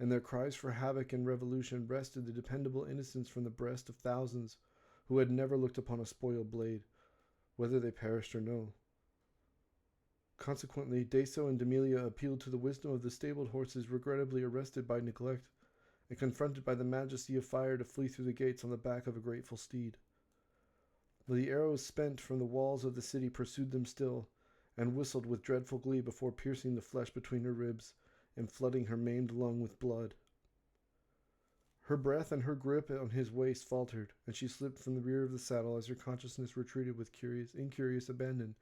and their cries for havoc and revolution wrested the dependable innocence from the breast of thousands who had never looked upon a spoiled blade, whether they perished or no. Consequently, Deso and Demelia appealed to the wisdom of the stabled horses regrettably arrested by neglect, and confronted by the majesty of fire to flee through the gates on the back of a grateful steed. The arrows spent from the walls of the city pursued them still, and whistled with dreadful glee before piercing the flesh between her ribs and flooding her maimed lung with blood. Her breath and her grip on his waist faltered, and she slipped from the rear of the saddle as her consciousness retreated with incurious abandon,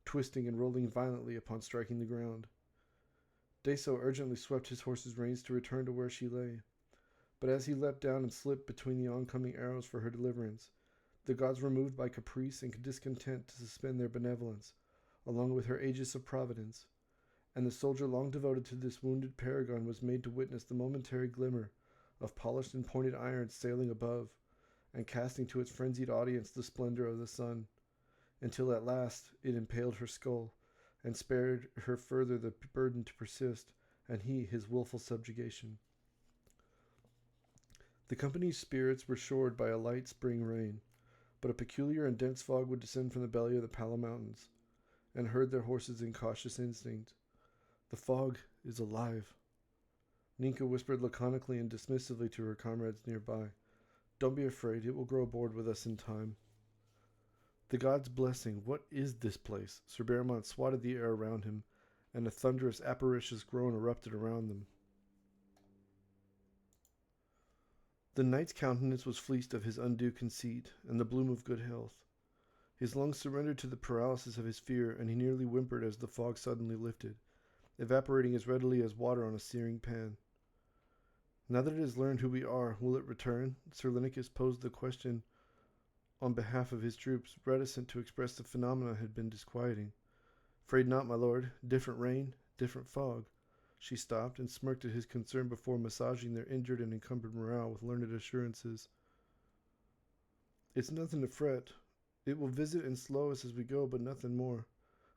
twisting and rolling violently upon striking the ground. Deso urgently swept his horse's reins to return to where she lay. But as he leapt down and slipped between the oncoming arrows for her deliverance, the gods were moved by caprice and discontent to suspend their benevolence, along with her aegis of providence, and the soldier long devoted to this wounded paragon was made to witness the momentary glimmer of polished and pointed iron sailing above, and casting to its frenzied audience the splendor of the sun, until at last it impaled her skull, and spared her further the burden to persist, and he his wilful subjugation. The company's spirits were shored by a light spring rain, but a peculiar and dense fog would descend from the belly of the Pala Mountains, and herd their horses in cautious instinct. "The fog is alive," Ninka whispered laconically and dismissively to her comrades nearby. "Don't be afraid, it will grow bored with us in time." The god's blessing, what is this place? Sir Bearmont swatted the air around him, and a thunderous avaricious groan erupted around them. The knight's countenance was fleeced of his undue conceit and the bloom of good health. His lungs surrendered to the paralysis of his fear, and he nearly whimpered as the fog suddenly lifted, evaporating as readily as water on a searing pan. "Now that it has learned who we are, will it return?" Sir Linicus posed the question on behalf of his troops, reticent to express the phenomena had been disquieting. "Afraid not, my lord. Different reign, different fog. She stopped and smirked at his concern before massaging their injured and encumbered morale with learned assurances. It's nothing to fret. It will visit and slow us as we go, but nothing more.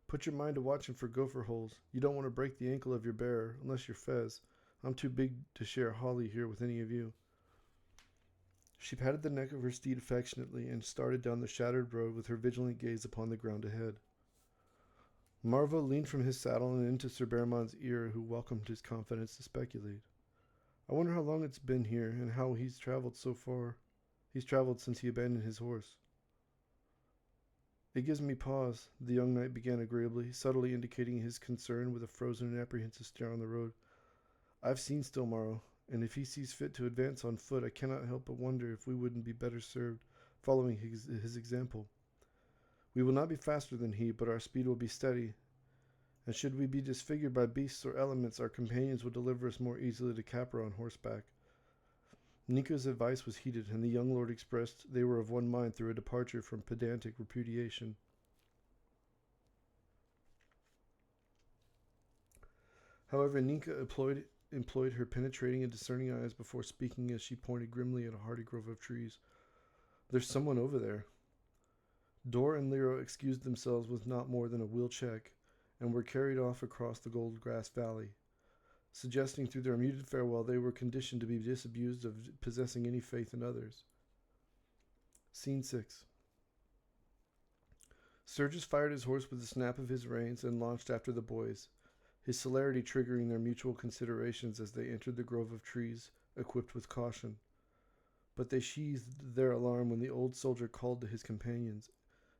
Put your mind to watching for gopher holes. You don't want to break the ankle of your bearer, unless you're Fez. I'm too big to share Holly here with any of you. She patted the neck of her steed affectionately and started down the shattered road with her vigilant gaze upon the ground ahead. Marvo leaned from his saddle and into Sir Baramon's ear, who welcomed his confidence to speculate. I wonder how long it's been here, and how he's traveled so far. He's traveled since he abandoned his horse. It gives me pause, the young knight began agreeably, subtly indicating his concern with a frozen and apprehensive stare on the road. I've seen Stilmaro, and if he sees fit to advance on foot, I cannot help but wonder if we wouldn't be better served following his example. We will not be faster than he, but our speed will be steady, and should we be disfigured by beasts or elements, our companions will deliver us more easily to Capra on horseback. Nico's advice was heeded, and the young lord expressed they were of one mind through a departure from pedantic repudiation. However, Nika employed her penetrating and discerning eyes before speaking as she pointed grimly at a hardy grove of trees. There's someone over there. Dor and Lero excused themselves with not more than a will check, and were carried off across the gold grass valley, suggesting through their muted farewell they were conditioned to be disabused of possessing any faith in others. Scene 6. Sturgis fired his horse with a snap of his reins and launched after the boys, his celerity triggering their mutual considerations as they entered the grove of trees, equipped with caution. But they sheathed their alarm when the old soldier called to his companions.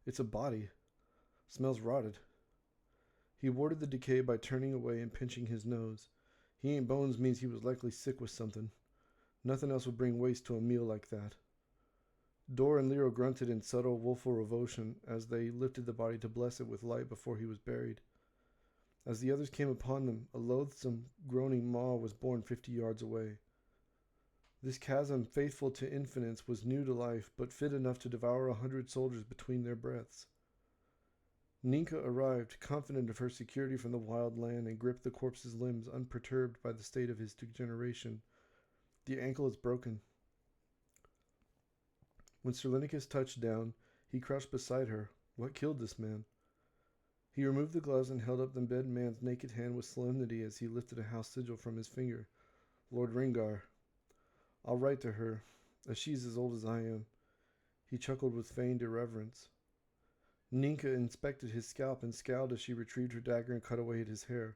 It's a body. Smells rotted. He warded the decay by turning away and pinching his nose. He ain't bones means he was likely sick with something. Nothing else would bring waste to a meal like that. Dor and Lero grunted in subtle, woeful revulsion as they lifted the body to bless it with light before he was buried. As the others came upon them, a loathsome, groaning maw was born 50 yards away. This chasm, faithful to infinites, was new to life, but fit enough to devour 100 soldiers between their breaths. Ninka arrived, confident of her security from the wild land, and gripped the corpse's limbs, unperturbed by the state of his degeneration. The ankle is broken. When Sir Linicus touched down, he crouched beside her. What killed this man? He removed the gloves and held up the dead man's naked hand with solemnity as he lifted a house sigil from his finger. Lord Ringar. I'll write to her, as she's as old as I am. He chuckled with feigned irreverence. Ninka inspected his scalp and scowled as she retrieved her dagger and cut away at his hair.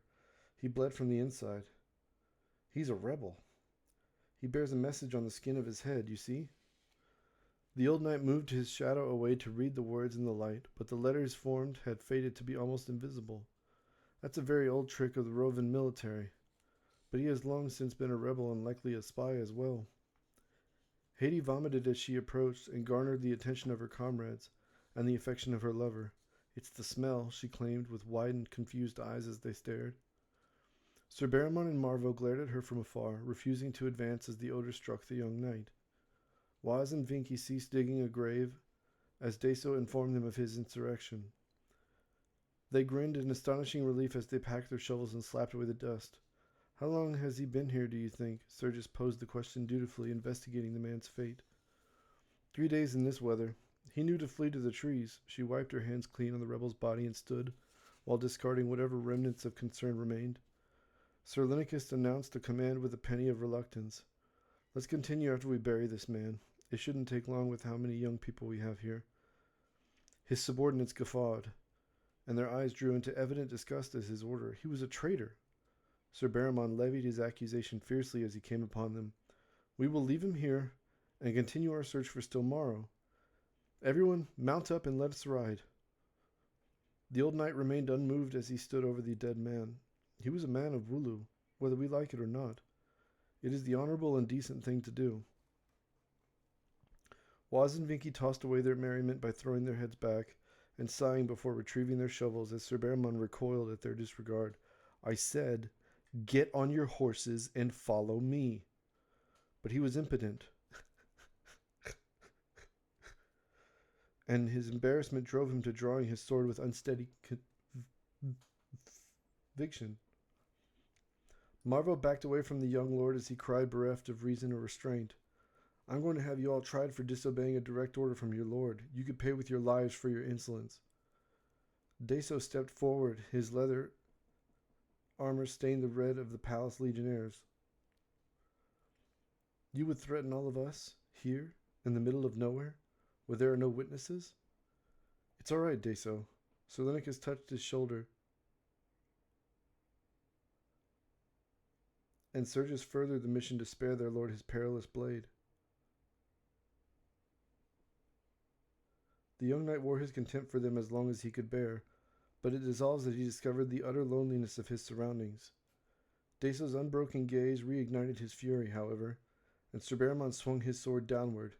He bled from the inside. He's a rebel. He bears a message on the skin of his head, you see? The old knight moved his shadow away to read the words in the light, but the letters formed had faded to be almost invisible. That's a very old trick of the Rovan military, but he has long since been a rebel and likely a spy as well. Haiti vomited as she approached and garnered the attention of her comrades and the affection of her lover. It's the smell, she claimed with widened, confused eyes as they stared. Sir Baramon and Marvo glared at her from afar, refusing to advance as the odor struck the young knight. Waz and Vinky ceased digging a grave as Deso informed them of his insurrection. They grinned in astonishing relief as they packed their shovels and slapped away the dust. How long has he been here, do you think? Sturgis posed the question dutifully, investigating the man's fate. 3 days in this weather. He knew to flee to the trees. She wiped her hands clean on the rebel's body and stood, while discarding whatever remnants of concern remained. Sir Linicus announced a command with a penny of reluctance. Let's continue after we bury this man. It shouldn't take long with how many young people we have here. His subordinates guffawed, and their eyes drew into evident disgust at his order. He was a traitor. Sir Baramon levied his accusation fiercely as he came upon them. We will leave him here and continue our search for Stilmaro. Everyone, mount up and let us ride. The old knight remained unmoved as he stood over the dead man. He was a man of Wulu, whether we like it or not. It is the honorable and decent thing to do. Waz and Vinky tossed away their merriment by throwing their heads back and sighing before retrieving their shovels as Sir Baramon recoiled at their disregard. I said, get on your horses and follow me. But he was impotent. And his embarrassment drove him to drawing his sword with unsteady conviction. Marvo backed away from the young lord as he cried, bereft of reason or restraint. I'm going to have you all tried for disobeying a direct order from your lord. You could pay with your lives for your insolence. Deso stepped forward, his leather armor stained the red of the palace legionnaires. You would threaten all of us, here, in the middle of nowhere, where there are no witnesses? It's all right, Deso. Sir Lenicus touched his shoulder, and Sergius furthered the mission to spare their lord his perilous blade. The young knight wore his contempt for them as long as he could bear, but it dissolves as he discovered the utter loneliness of his surroundings. Deso's unbroken gaze reignited his fury, however, and Sir Beramon swung his sword downward.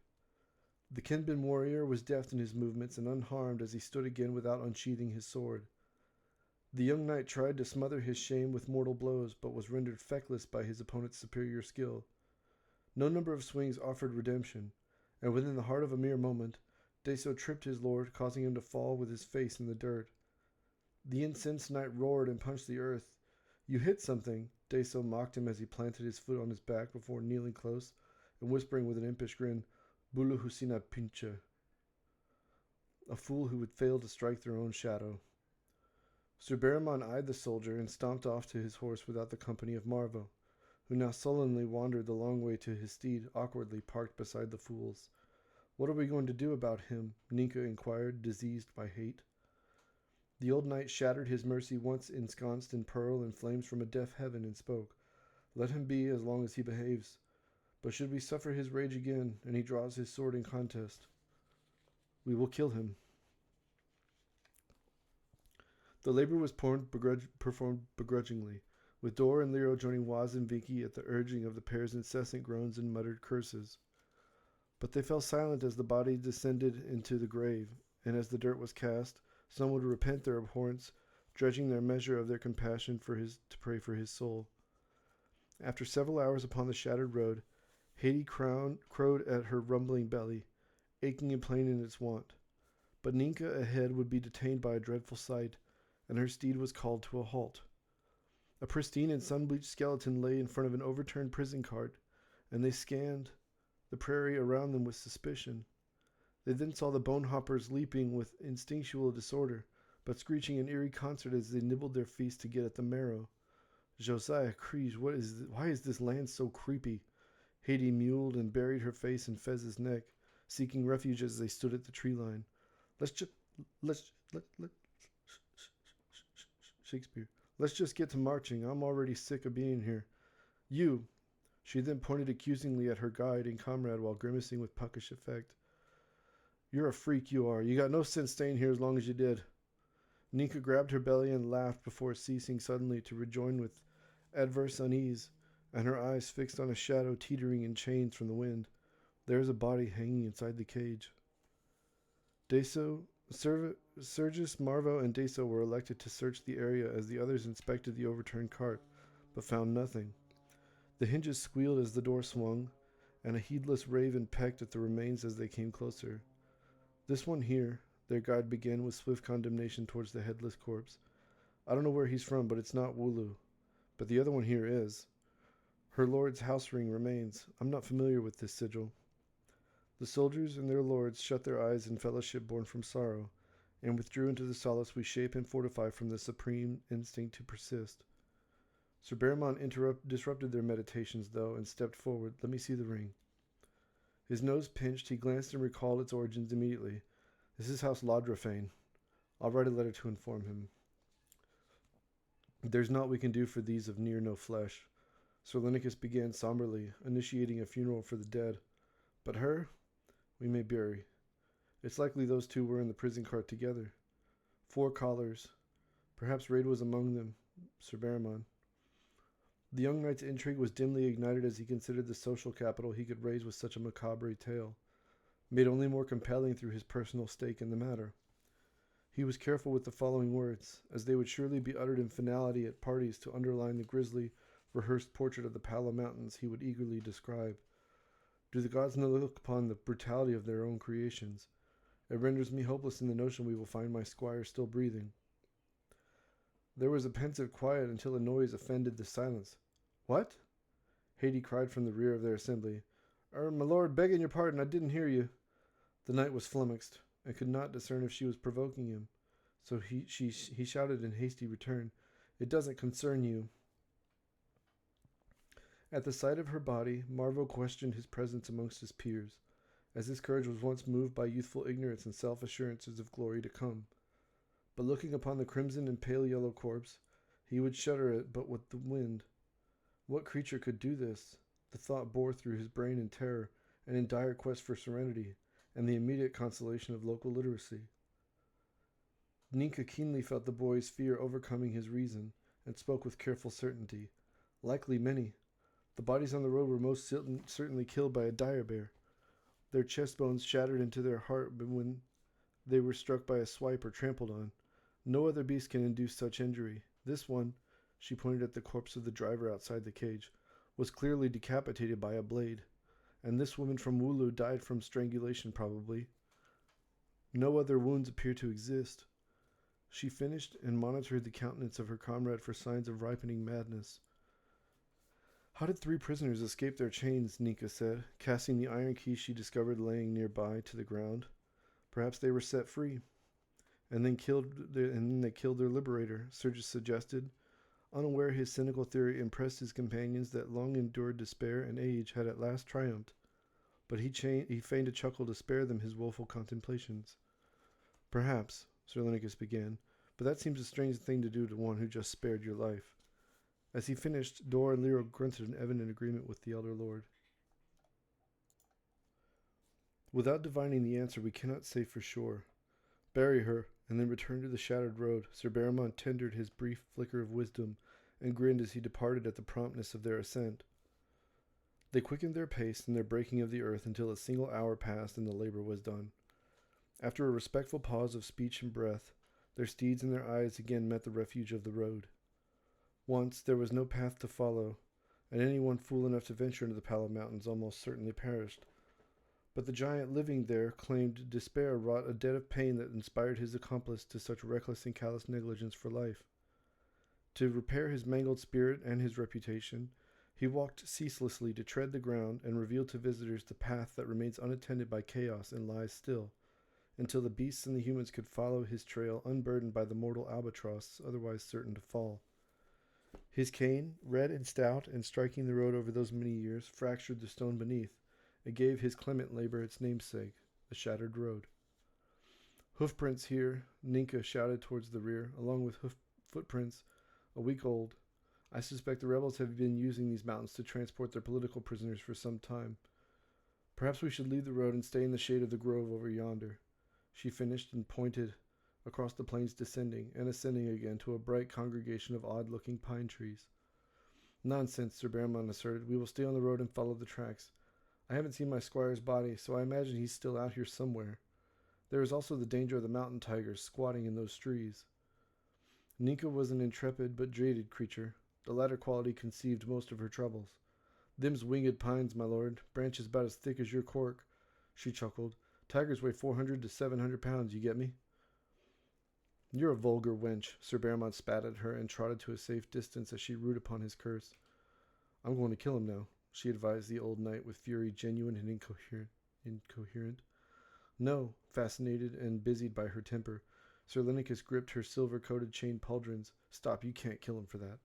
The Kenbin warrior was deft in his movements and unharmed as he stood again without unsheathing his sword. The young knight tried to smother his shame with mortal blows, but was rendered feckless by his opponent's superior skill. No number of swings offered redemption, and within the heart of a mere moment, Deso tripped his lord, causing him to fall with his face in the dirt. The incensed knight roared and punched the earth. You hit something, Deso mocked him as he planted his foot on his back before kneeling close and whispering with an impish grin, Bulu Husina Pinche. A fool who would fail to strike their own shadow. Sir Beramon eyed the soldier and stomped off to his horse without the company of Marvo, who now sullenly wandered the long way to his steed, awkwardly parked beside the fool's. What are we going to do about him? Ninka inquired, diseased by hate. The old knight shattered his mercy once ensconced in pearl and flames from a deaf heaven and spoke. Let him be as long as he behaves. But should we suffer his rage again, and he draws his sword in contest, we will kill him. The labor was performed begrudgingly, with Dor and Lero joining Waz and Vinky at the urging of the pair's incessant groans and muttered curses. But they fell silent as the body descended into the grave, and as the dirt was cast, some would repent their abhorrence, dredging their measure of their compassion to pray for his soul. After several hours upon the shattered road, Haiti crowed at her rumbling belly, aching and plain in its want. But Ninka ahead would be detained by a dreadful sight, and her steed was called to a halt. A pristine and sun-bleached skeleton lay in front of an overturned prison cart, and they scanned the prairie around them with suspicion. They then saw the bone hoppers leaping with instinctual disorder, but screeching in eerie concert as they nibbled their feast to get at the marrow. Josiah Kriege, why is this land so creepy? Haiti mewed and buried her face in Fez's neck, seeking refuge as they stood at the tree line. Shakespeare. Let's just get to marching. I'm already sick of being here. You. She then pointed accusingly at her guide and comrade while grimacing with puckish effect. You're a freak, you are. You got no sense staying here as long as you did. Ninka grabbed her belly and laughed before ceasing suddenly to rejoin with adverse unease, and her eyes fixed on a shadow teetering in chains from the wind. There's a body hanging inside the cage. Sergius, Marvo, and Deso were elected to search the area as the others inspected the overturned cart, but found nothing. The hinges squealed as the door swung, and a heedless raven pecked at the remains as they came closer. This one here, their guide began with swift condemnation towards the headless corpse. I don't know where he's from, but it's not Wooloo. But the other one here is. Her lord's house ring remains. I'm not familiar with this sigil. The soldiers and their lords shut their eyes in fellowship born from sorrow, and withdrew into the solace we shape and fortify from the supreme instinct to persist. Sir Beramon disrupted their meditations, though, and stepped forward. Let me see the ring. His nose pinched, he glanced and recalled its origins immediately. This is House Laudrafane. I'll write a letter to inform him. There's naught we can do for these of near no flesh. Sir Lenicus began somberly, initiating a funeral for the dead. But her, we may bury. It's likely those two were in the prison cart together. 4 collars. Perhaps Raid was among them. Sir Beramon. The young knight's intrigue was dimly ignited as he considered the social capital he could raise with such a macabre tale, made only more compelling through his personal stake in the matter. He was careful with the following words, as they would surely be uttered in finality at parties to underline the grisly, rehearsed portrait of the Pala Mountains he would eagerly describe. Do the gods not look upon the brutality of their own creations? It renders me hopeless in the notion we will find my squire still breathing. There was a pensive quiet until a noise offended the silence. What? Haiti cried from the rear of their assembly. My lord, begging your pardon, I didn't hear you. The knight was flummoxed, and could not discern if she was provoking him. So he shouted in hasty return, "It doesn't concern you." At the sight of her body, Marvaux questioned his presence amongst his peers, as his courage was once moved by youthful ignorance and self-assurances of glory to come. But looking upon the crimson and pale yellow corpse, he would shudder at but with the wind. What creature could do this? The thought bore through his brain in terror and in dire quest for serenity and the immediate consolation of local literacy. Ninka keenly felt the boy's fear overcoming his reason, and spoke with careful certainty. Likely many. The bodies on the road were most certainly killed by a dire bear. Their chest bones shattered into their heart when they were struck by a swipe or trampled on. No other beast can induce such injury. This one, she pointed at the corpse of the driver outside the cage, was clearly decapitated by a blade. And this woman from Wooloo died from strangulation, probably. No other wounds appear to exist. She finished and monitored the countenance of her comrade for signs of ripening madness. How did 3 prisoners escape their chains? Ninka said, casting the iron key she discovered laying nearby to the ground. Perhaps they were set free, and then they killed their liberator, Sergius suggested. Unaware his cynical theory impressed his companions that long-endured despair and age had at last triumphed, but he feigned a chuckle to spare them his woeful contemplations. "Perhaps," Sir Lenicus began, "but that seems a strange thing to do to one who just spared your life." As he finished, Dor and Lero grunted in evident agreement with the elder lord. "Without divining the answer, we cannot say for sure. Bury her, and then return to the shattered road." Sir Barrimont tendered his brief flicker of wisdom, and grinned as he departed at the promptness of their ascent. They quickened their pace and their breaking of the earth until a single hour passed and the labor was done. After a respectful pause of speech and breath, their steeds and their eyes again met the refuge of the road. Once there was no path to follow, and any one fool enough to venture into the Pallid Mountains almost certainly perished. But the giant living there claimed despair wrought a debt of pain that inspired his accomplice to such reckless and callous negligence for life. To repair his mangled spirit and his reputation, he walked ceaselessly to tread the ground and reveal to visitors the path that remains unattended by chaos and lies still, until the beasts and the humans could follow his trail unburdened by the mortal albatross otherwise certain to fall. His cane, red and stout and striking the road over those many years, fractured the stone beneath, and gave his clement labor its namesake, the shattered road. "Hoofprints here," Ninka shouted towards the rear, along with footprints a week old. "I suspect the rebels have been using these mountains to transport their political prisoners for some time. Perhaps we should leave the road and stay in the shade of the grove over yonder." She finished and pointed across the plains, descending and ascending again to a bright congregation of odd-looking pine trees. "Nonsense," Sir Barrimont asserted. "We will stay on the road and follow the tracks. I haven't seen my squire's body, so I imagine he's still out here somewhere. There is also the danger of the mountain tigers squatting in those trees." Ninka was an intrepid but jaded creature. The latter quality conceived most of her troubles. "Them's winged pines, my lord. Branches about as thick as your cork," she chuckled. "Tigers weigh 400 to 700 pounds, you get me?" "You're a vulgar wench." Sir Barrimont spat at her and trotted to a safe distance as she rued upon his curse. "I'm going to kill him now," she advised the old knight with fury genuine and incoherent. "No." Fascinated and busied by her temper, Sir Lenicus gripped her silver-coated chain pauldrons. "Stop, you can't kill him for that."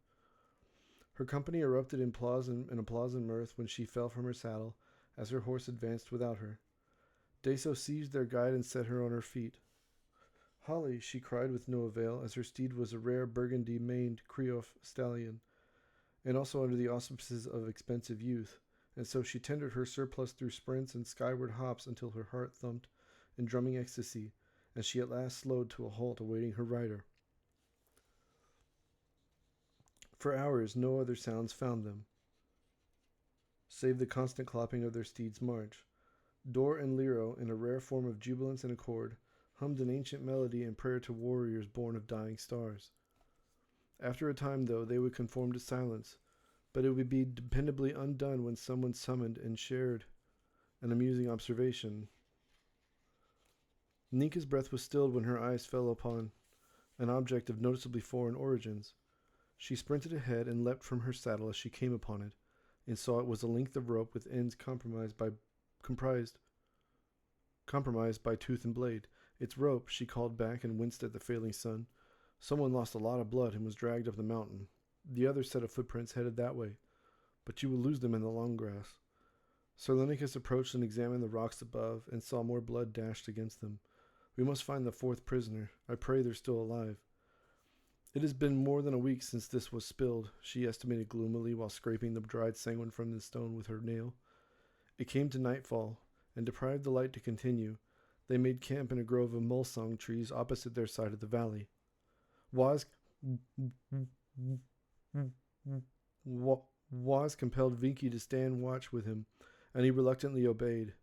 Her company erupted in applause and mirth when she fell from her saddle, as her horse advanced without her. Deso seized their guide and set her on her feet. "Holly," she cried with no avail, as her steed was a rare burgundy-maned Creof stallion, and also under the auspices of expensive youth, and so she tendered her surplus through sprints and skyward hops until her heart thumped in drumming ecstasy, and she at last slowed to a halt awaiting her rider. For hours no other sounds found them, save the constant clopping of their steeds' march. Dor and Lero, in a rare form of jubilance and accord, hummed an ancient melody in prayer to warriors born of dying stars. After a time, though, they would conform to silence, but it would be dependably undone when someone summoned and shared an amusing observation. Ninka's breath was stilled when her eyes fell upon an object of noticeably foreign origins. She sprinted ahead and leapt from her saddle as she came upon it, and saw it was a length of rope with ends compromised by tooth and blade. It's rope, she called back and winced at the failing sun. Someone lost a lot of blood and was dragged up the mountain. The other set of footprints headed that way, but you will lose them in the long grass. Sir Lenicus approached and examined the rocks above, and saw more blood dashed against them. We must find the fourth prisoner. I pray they're still alive. It has been more than a week since this was spilled, she estimated gloomily while scraping the dried sanguine from the stone with her nail. It came to nightfall, and deprived the light to continue. They made camp in a grove of mulsong trees opposite their side of the valley. Waz compelled Vinky to stand watch with him, and he reluctantly obeyed.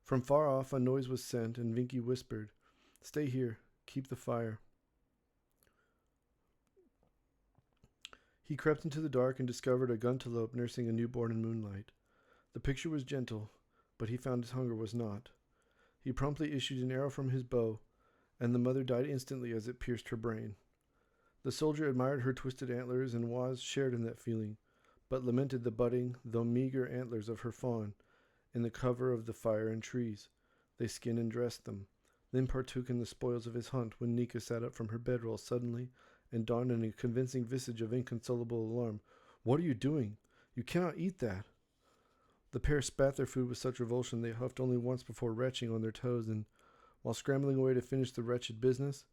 From far off a noise was sent, and Vinky whispered, "Stay here. Keep the fire." He crept into the dark and discovered a guntelope nursing a newborn in moonlight. The picture was gentle, but he found his hunger was not. He promptly issued an arrow from his bow, and the mother died instantly as it pierced her brain. The soldier admired her twisted antlers, and Waz shared in that feeling, but lamented the budding, though meager, antlers of her fawn in the cover of the fire and trees. They skinned and dressed them, then partook in the spoils of his hunt when Nika sat up from her bedroll suddenly and donned in a convincing visage of inconsolable alarm. "What are you doing? You cannot eat that." The pair spat their food with such revulsion they huffed only once before retching on their toes, and, while scrambling away to finish the wretched business,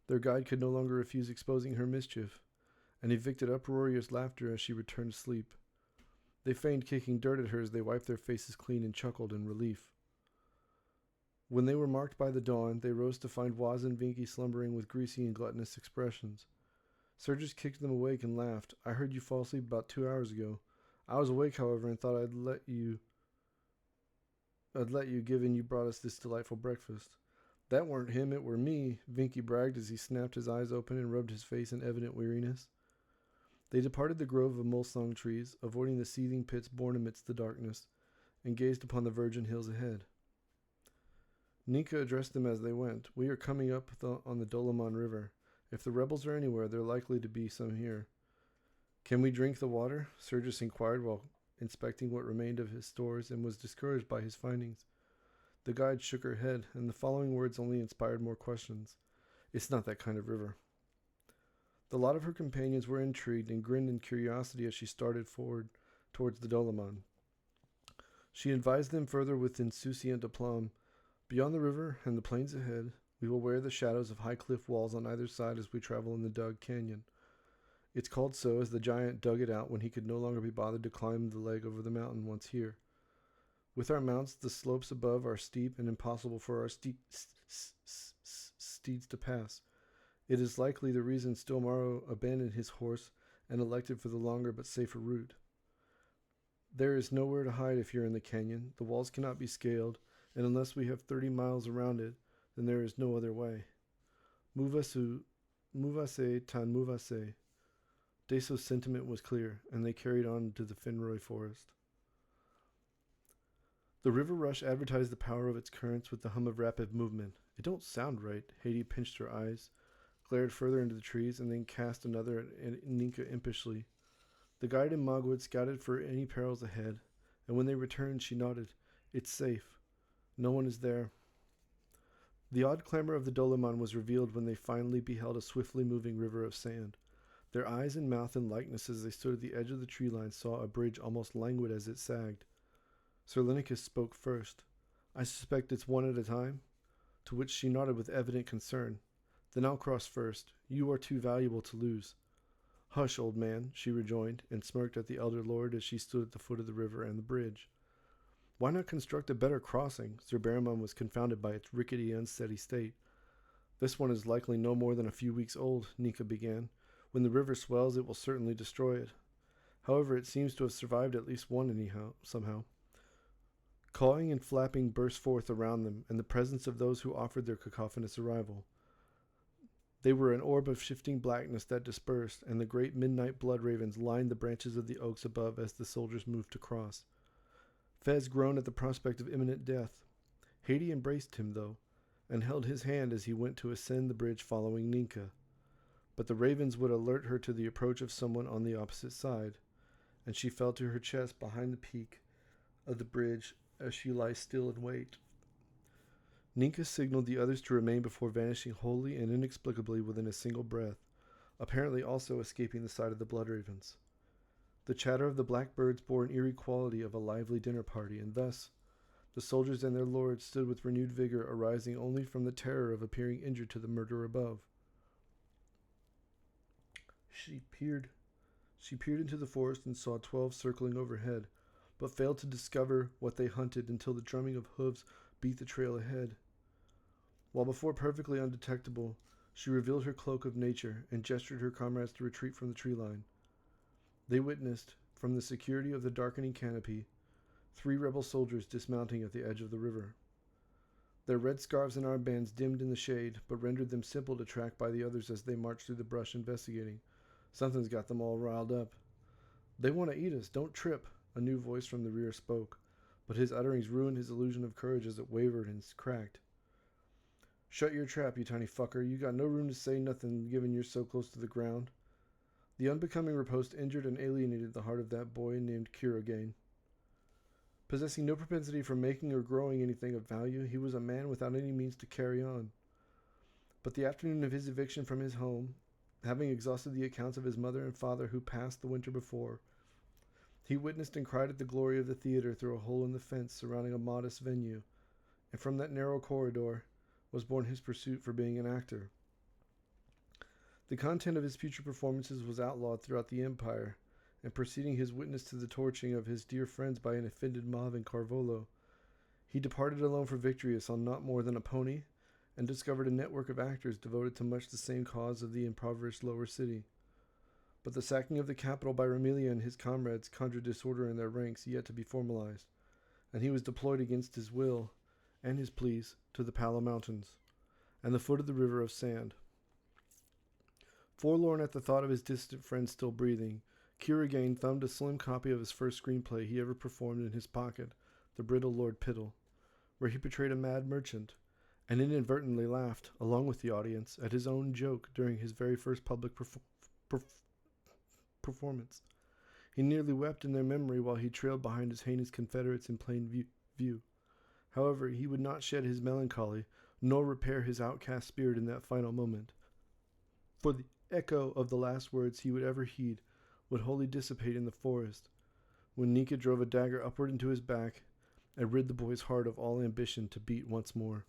their guide could no longer refuse exposing her mischief, and evicted uproarious laughter as she returned to sleep. They feigned kicking dirt at her as they wiped their faces clean and chuckled in relief. When they were marked by the dawn, they rose to find Waz and Vinky slumbering with greasy and gluttonous expressions. Sergius kicked them awake and laughed. "I heard you fall asleep about 2 hours ago. I was awake, however, and thought I'd let you given you brought us this delightful breakfast." "That weren't him, it were me," Vinky bragged as he snapped his eyes open and rubbed his face in evident weariness. They departed the grove of mulsong trees, avoiding the seething pits born amidst the darkness, and gazed upon the virgin hills ahead. Nika addressed them as they went. "We are coming up on the Doloman River. If the rebels are anywhere, they're likely to be some here." "Can we drink the water?" Sergius inquired while inspecting what remained of his stores, and was discouraged by his findings. The guide shook her head, and the following words only inspired more questions. "It's not that kind of river." The lot of her companions were intrigued and grinned in curiosity as she started forward towards the Doloman. She advised them further with insouciant aplomb. "Beyond the river and the plains ahead, we will wear the shadows of high cliff walls on either side as we travel in the dug canyon. It's called so as the giant dug it out when he could no longer be bothered to climb the leg over the mountain once here. With our mounts, the slopes above are steep and impossible for our steeds to pass. It is likely the reason Stilmaro abandoned his horse and elected for the longer but safer route. There is nowhere to hide if you're in the canyon. The walls cannot be scaled, and unless we have 30 miles around it, then there is no other way. Muvase tan muvase." Deso's sentiment was clear, and they carried on to the Finroy forest. The river rush advertised the power of its currents with the hum of rapid movement. "It don't sound right." Haiti pinched her eyes, glared further into the trees, and then cast another at Ninka impishly. The guide and Magwood scouted for any perils ahead, and when they returned, she nodded. "It's safe. No one is there." The odd clamor of the Doloman was revealed when they finally beheld a swiftly moving river of sand. Their eyes and mouth in likeness as they stood at the edge of the tree line saw a bridge almost languid as it sagged. Sir Lenicus spoke first. "I suspect it's one at a time?" To which she nodded with evident concern. "Then I'll cross first. You are too valuable to lose." "Hush, old man," she rejoined, and smirked at the elder lord as she stood at the foot of the river and the bridge. "Why not construct a better crossing?" Sir Barrimon was confounded by its rickety, unsteady state. "This one is likely no more than a few weeks old," Nika began. "When the river swells, it will certainly destroy it. However, it seems to have survived at least one somehow." Cawing and flapping burst forth around them, and the presence of those who offered their cacophonous arrival. They were an orb of shifting blackness that dispersed, and the great midnight blood ravens lined the branches of the oaks above as the soldiers moved to cross. Fez groaned at the prospect of imminent death. Haiti embraced him, though, and held his hand as he went to ascend the bridge following Ninka. but the ravens would alert her to the approach of someone on the opposite side, and she fell to her chest behind the peak of the bridge as she lay still in wait. Ninka signaled the others to remain before vanishing wholly and inexplicably within a single breath, apparently also escaping the sight of the blood ravens. The chatter of the blackbirds bore an eerie quality of a lively dinner party, and thus the soldiers and their lords stood with renewed vigor, arising only from the terror of appearing injured to the murderer above. She peered into the forest and saw 12 circling overhead, but failed to discover what they hunted until the drumming of hooves beat the trail ahead. While before perfectly undetectable, she revealed her cloak of nature and gestured her comrades to retreat from the tree line. They witnessed, from the security of the darkening canopy, 3 rebel soldiers dismounting at the edge of the river. Their red scarves and armbands dimmed in the shade, but rendered them simple to track by the others as they marched through the brush investigating. Something's got them all riled up. "They want to eat us, don't trip," a new voice from the rear spoke, but his utterings ruined his illusion of courage as it wavered and cracked. "Shut your trap, you tiny fucker. You got no room to say nothing given you're so close to the ground." The unbecoming riposte injured and alienated the heart of that boy named Kuragain. Possessing no propensity for making or growing anything of value, he was a man without any means to carry on. But the afternoon of his eviction from his home, having exhausted the accounts of his mother and father who passed the winter before, he witnessed and cried at the glory of the theater through a hole in the fence surrounding a modest venue, and from that narrow corridor was born his pursuit for being an actor. The content of his future performances was outlawed throughout the empire, and preceding his witness to the torching of his dear friends by an offended mob in Carvolo, he departed alone for Victorious on not more than a pony, and discovered a network of actors devoted to much the same cause of the impoverished lower city. But the sacking of the capital by Ramilia and his comrades conjured disorder in their ranks yet to be formalized, and he was deployed against his will and his pleas to the Pala Mountains and the foot of the river of sand. Forlorn at the thought of his distant friend still breathing, Kuragain thumbed a slim copy of his first screenplay he ever performed in his pocket, The Brittle Lord Piddle, where he portrayed a mad merchant, and inadvertently laughed, along with the audience, at his own joke during his very first public performance. He nearly wept in their memory while he trailed behind his heinous confederates in plain view. However, he would not shed his melancholy, nor repair his outcast spirit in that final moment, for the echo of the last words he would ever heed would wholly dissipate in the forest, when Nika drove a dagger upward into his back and rid the boy's heart of all ambition to beat once more.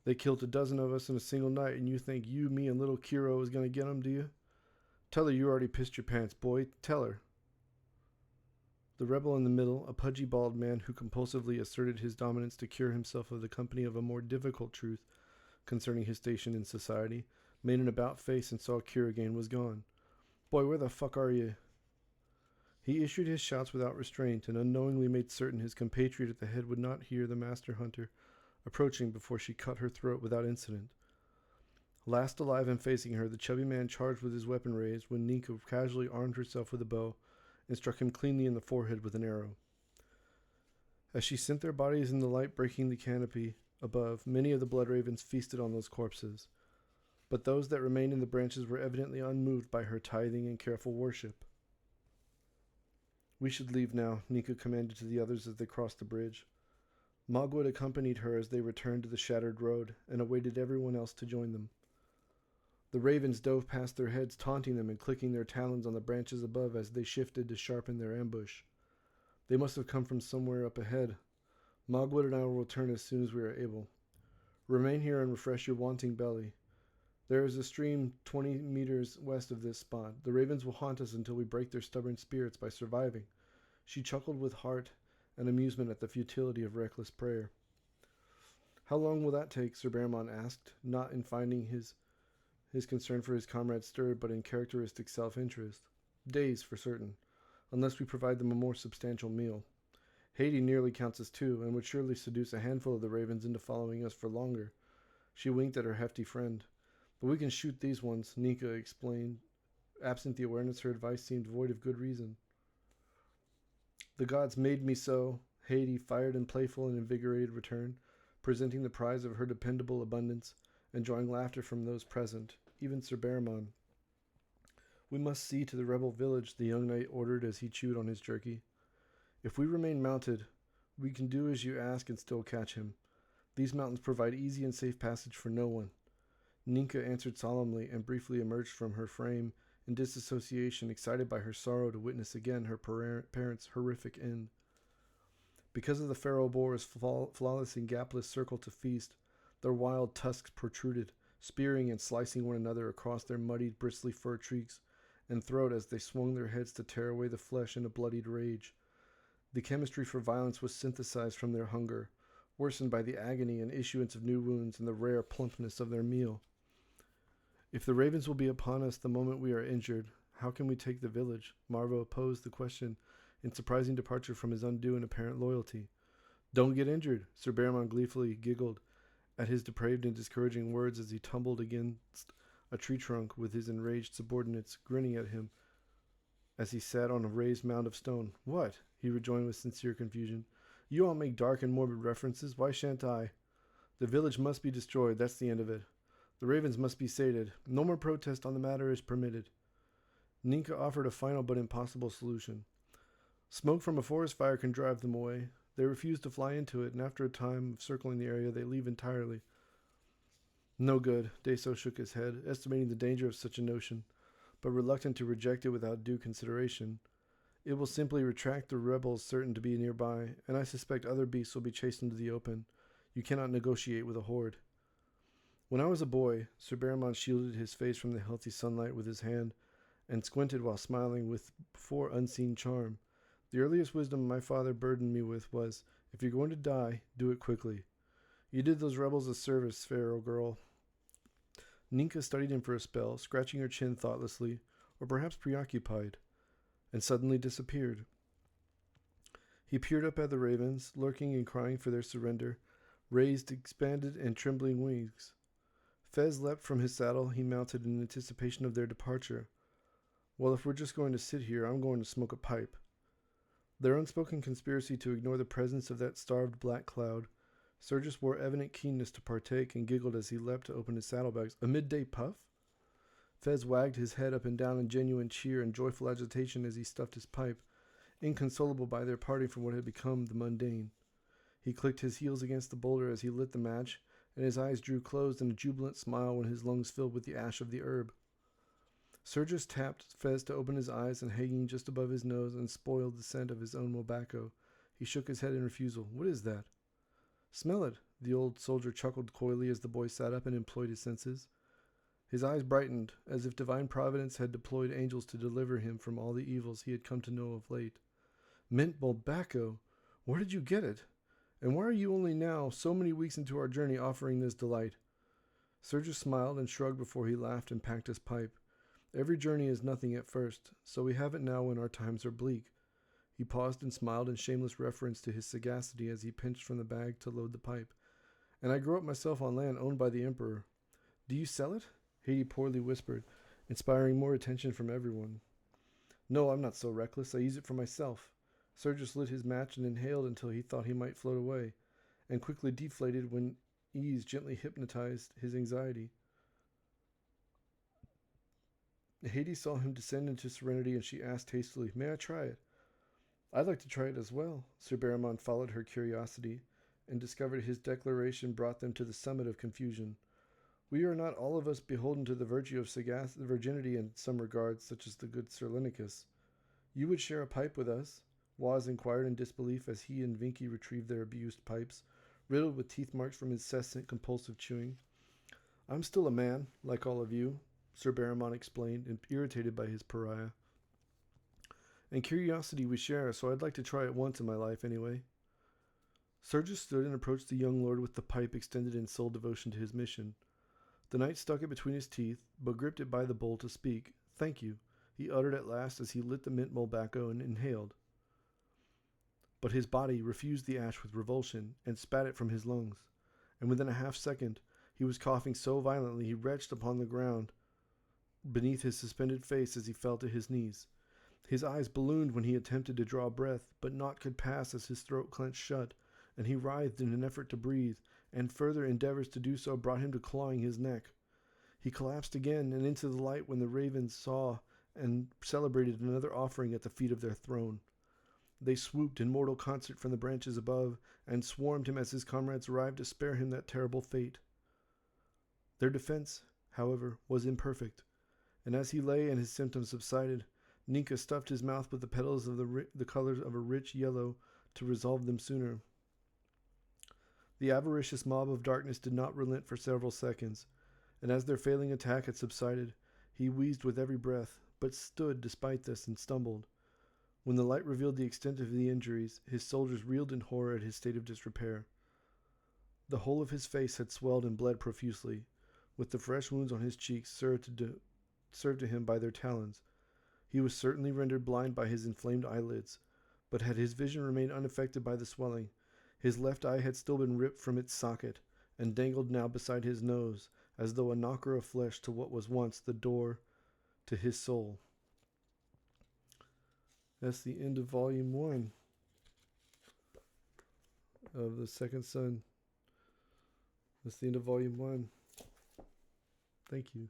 "They killed a dozen of us in a single night, and you think you, me, and little Kiro is going to get 'em, do you? Tell her you already pissed your pants, boy. Tell her." The rebel in the middle, a pudgy bald man who compulsively asserted his dominance to cure himself of the company of a more difficult truth concerning his station in society, made an about-face and saw Kuragain was gone. "Boy, where the fuck are you?" He issued his shouts without restraint, and unknowingly made certain his compatriot at the head would not hear the master hunter approaching before she cut her throat without incident. Last alive and facing her, the chubby man charged with his weapon raised, when Nika casually armed herself with a bow and struck him cleanly in the forehead with an arrow. As she sent their bodies in the light breaking the canopy above, many of the blood ravens feasted on those corpses, but those that remained in the branches were evidently unmoved by her tithing and careful worship. "We should leave now," Nika commanded to the others as they crossed the bridge. Mogwood accompanied her as they returned to the shattered road and awaited everyone else to join them. The ravens dove past their heads, taunting them and clicking their talons on the branches above as they shifted to sharpen their ambush. They must have come from somewhere up ahead. Mogwood and I will return as soon as we are able. Remain here and refresh your wanting belly. There is a stream 20 meters west of this spot. The ravens will haunt us until we break their stubborn spirits by surviving." She chuckled with heart and amusement at the futility of reckless prayer. "How long will that take?" Sir Bearmont asked, not in finding his concern for his comrade stirred, but in characteristic self-interest. "Days, for certain, unless we provide them a more substantial meal. Haiti nearly counts as 2, and would surely seduce a handful of the ravens into following us for longer." She winked at her hefty friend. "But we can shoot these ones," Nika explained. Absent the awareness her advice seemed void of good reason. "The gods made me so," Haiti, fired and playful and invigorated, returned, presenting the prize of her dependable abundance and drawing laughter from those present, even Sir Baramon. We must see to the rebel village, the young knight ordered as he chewed on his jerky. If we remain mounted, we can do as you ask and still catch him. These mountains provide easy and safe passage for no one. Ninka answered solemnly and briefly emerged from her frame in disassociation, excited by her sorrow to witness again her parents' horrific end. Because of the pharaoh boar's flawless and gapless circle to feast, their wild tusks protruded, spearing and slicing one another across their muddied, bristly fur cheeks and throat as they swung their heads to tear away the flesh in a bloodied rage. The chemistry for violence was synthesized from their hunger, worsened by the agony and issuance of new wounds and the rare plumpness of their meal. If the ravens will be upon us the moment we are injured, how can we take the village? Marvo posed the question in surprising departure from his undue and apparent loyalty. Don't get injured, Sir Baramon gleefully giggled at his depraved and discouraging words as he tumbled against a tree trunk with his enraged subordinates grinning at him as he sat on a raised mound of stone. What? He rejoined with sincere confusion. You all make dark and morbid references. Why shan't I? The village must be destroyed. That's the end of it. The ravens must be sated. No more protest on the matter is permitted. Ninka offered a final but impossible solution. Smoke from a forest fire can drive them away. They refuse to fly into it, and after a time of circling the area, they leave entirely. No good. Deso shook his head, estimating the danger of such a notion, but reluctant to reject it without due consideration. It will simply retract the rebels certain to be nearby, and I suspect other beasts will be chased into the open. You cannot negotiate with a horde. When I was a boy, Sir Baramon shielded his face from the healthy sunlight with his hand, and squinted while smiling with before unseen charm. The earliest wisdom my father burdened me with was, if you're going to die, do it quickly. You did those rebels a service, Pharaoh girl. Ninka studied him for a spell, scratching her chin thoughtlessly, or perhaps preoccupied, and suddenly disappeared. He peered up at the ravens, lurking and crying for their surrender, raised, expanded, and trembling wings. Fez leapt from his saddle he mounted in anticipation of their departure. Well, if we're just going to sit here, I'm going to smoke a pipe. Their unspoken conspiracy to ignore the presence of that starved black cloud, Sergius wore evident keenness to partake and giggled as he leapt to open his saddlebags. A midday puff? Fez wagged his head up and down in genuine cheer and joyful agitation as he stuffed his pipe, inconsolable by their parting from what had become the mundane. He clicked his heels against the boulder as he lit the match, and his eyes drew closed in a jubilant smile when his lungs filled with the ash of the herb. Sergius tapped Fez to open his eyes, and hanging just above his nose and spoiled the scent of his own tobacco, he shook his head in refusal. What is that? Smell it, the old soldier chuckled coyly as the boy sat up and employed his senses. His eyes brightened, as if divine providence had deployed angels to deliver him from all the evils he had come to know of late. Mint tobacco! Where did you get it? And why are you only now, so many weeks into our journey, offering this delight? Sergius smiled and shrugged before he laughed and packed his pipe. Every journey is nothing at first, so we have it now when our times are bleak. He paused and smiled in shameless reference to his sagacity as he pinched from the bag to load the pipe. And I grew up myself on land owned by the Emperor. Do you sell it? Haiti poorly whispered, inspiring more attention from everyone. No, I'm not so reckless. I use it for myself. Sergius lit his match and inhaled until he thought he might float away, and quickly deflated when ease gently hypnotized his anxiety. Haiti saw him descend into serenity, and she asked hastily, May I try it? I'd like to try it as well. Sir Baramon followed her curiosity, and discovered his declaration brought them to the summit of confusion. We are not all of us beholden to the virtue of virginity in some regards, such as the good Sir Linicus. You would share a pipe with us? Waz inquired in disbelief as he and Vinky retrieved their abused pipes, riddled with teeth marks from incessant compulsive chewing. I'm still a man, like all of you, Sir Baramon explained, irritated by his pariah. And curiosity we share, so I'd like to try it once in my life anyway. Sergius stood and approached the young lord with the pipe extended in sole devotion to his mission. The knight stuck it between his teeth, but gripped it by the bowl to speak. Thank you, he uttered at last as he lit the mint tobacco and inhaled. But his body refused the ash with revulsion and spat it from his lungs, and within a half-second he was coughing so violently he retched upon the ground beneath his suspended face as he fell to his knees. His eyes ballooned when he attempted to draw breath, but naught could pass as his throat clenched shut, and he writhed in an effort to breathe, and further endeavors to do so brought him to clawing his neck. He collapsed again and into the light when the ravens saw and celebrated another offering at the feet of their throne. They swooped in mortal concert from the branches above and swarmed him as his comrades arrived to spare him that terrible fate. Their defense, however, was imperfect, and as he lay and his symptoms subsided, Ninka stuffed his mouth with the petals of the colors of a rich yellow to resolve them sooner. The avaricious mob of darkness did not relent for several seconds, and as their failing attack had subsided, he wheezed with every breath, but stood despite this and stumbled. When the light revealed the extent of the injuries, his soldiers reeled in horror at his state of disrepair. The whole of his face had swelled and bled profusely, with the fresh wounds on his cheeks served to him by their talons. He was certainly rendered blind by his inflamed eyelids, but had his vision remained unaffected by the swelling, his left eye had still been ripped from its socket, and dangled now beside his nose, as though a knocker of flesh to what was once the door to his soul. That's the end of Volume 1 of The Second Son. That's the end of Volume 1. Thank you.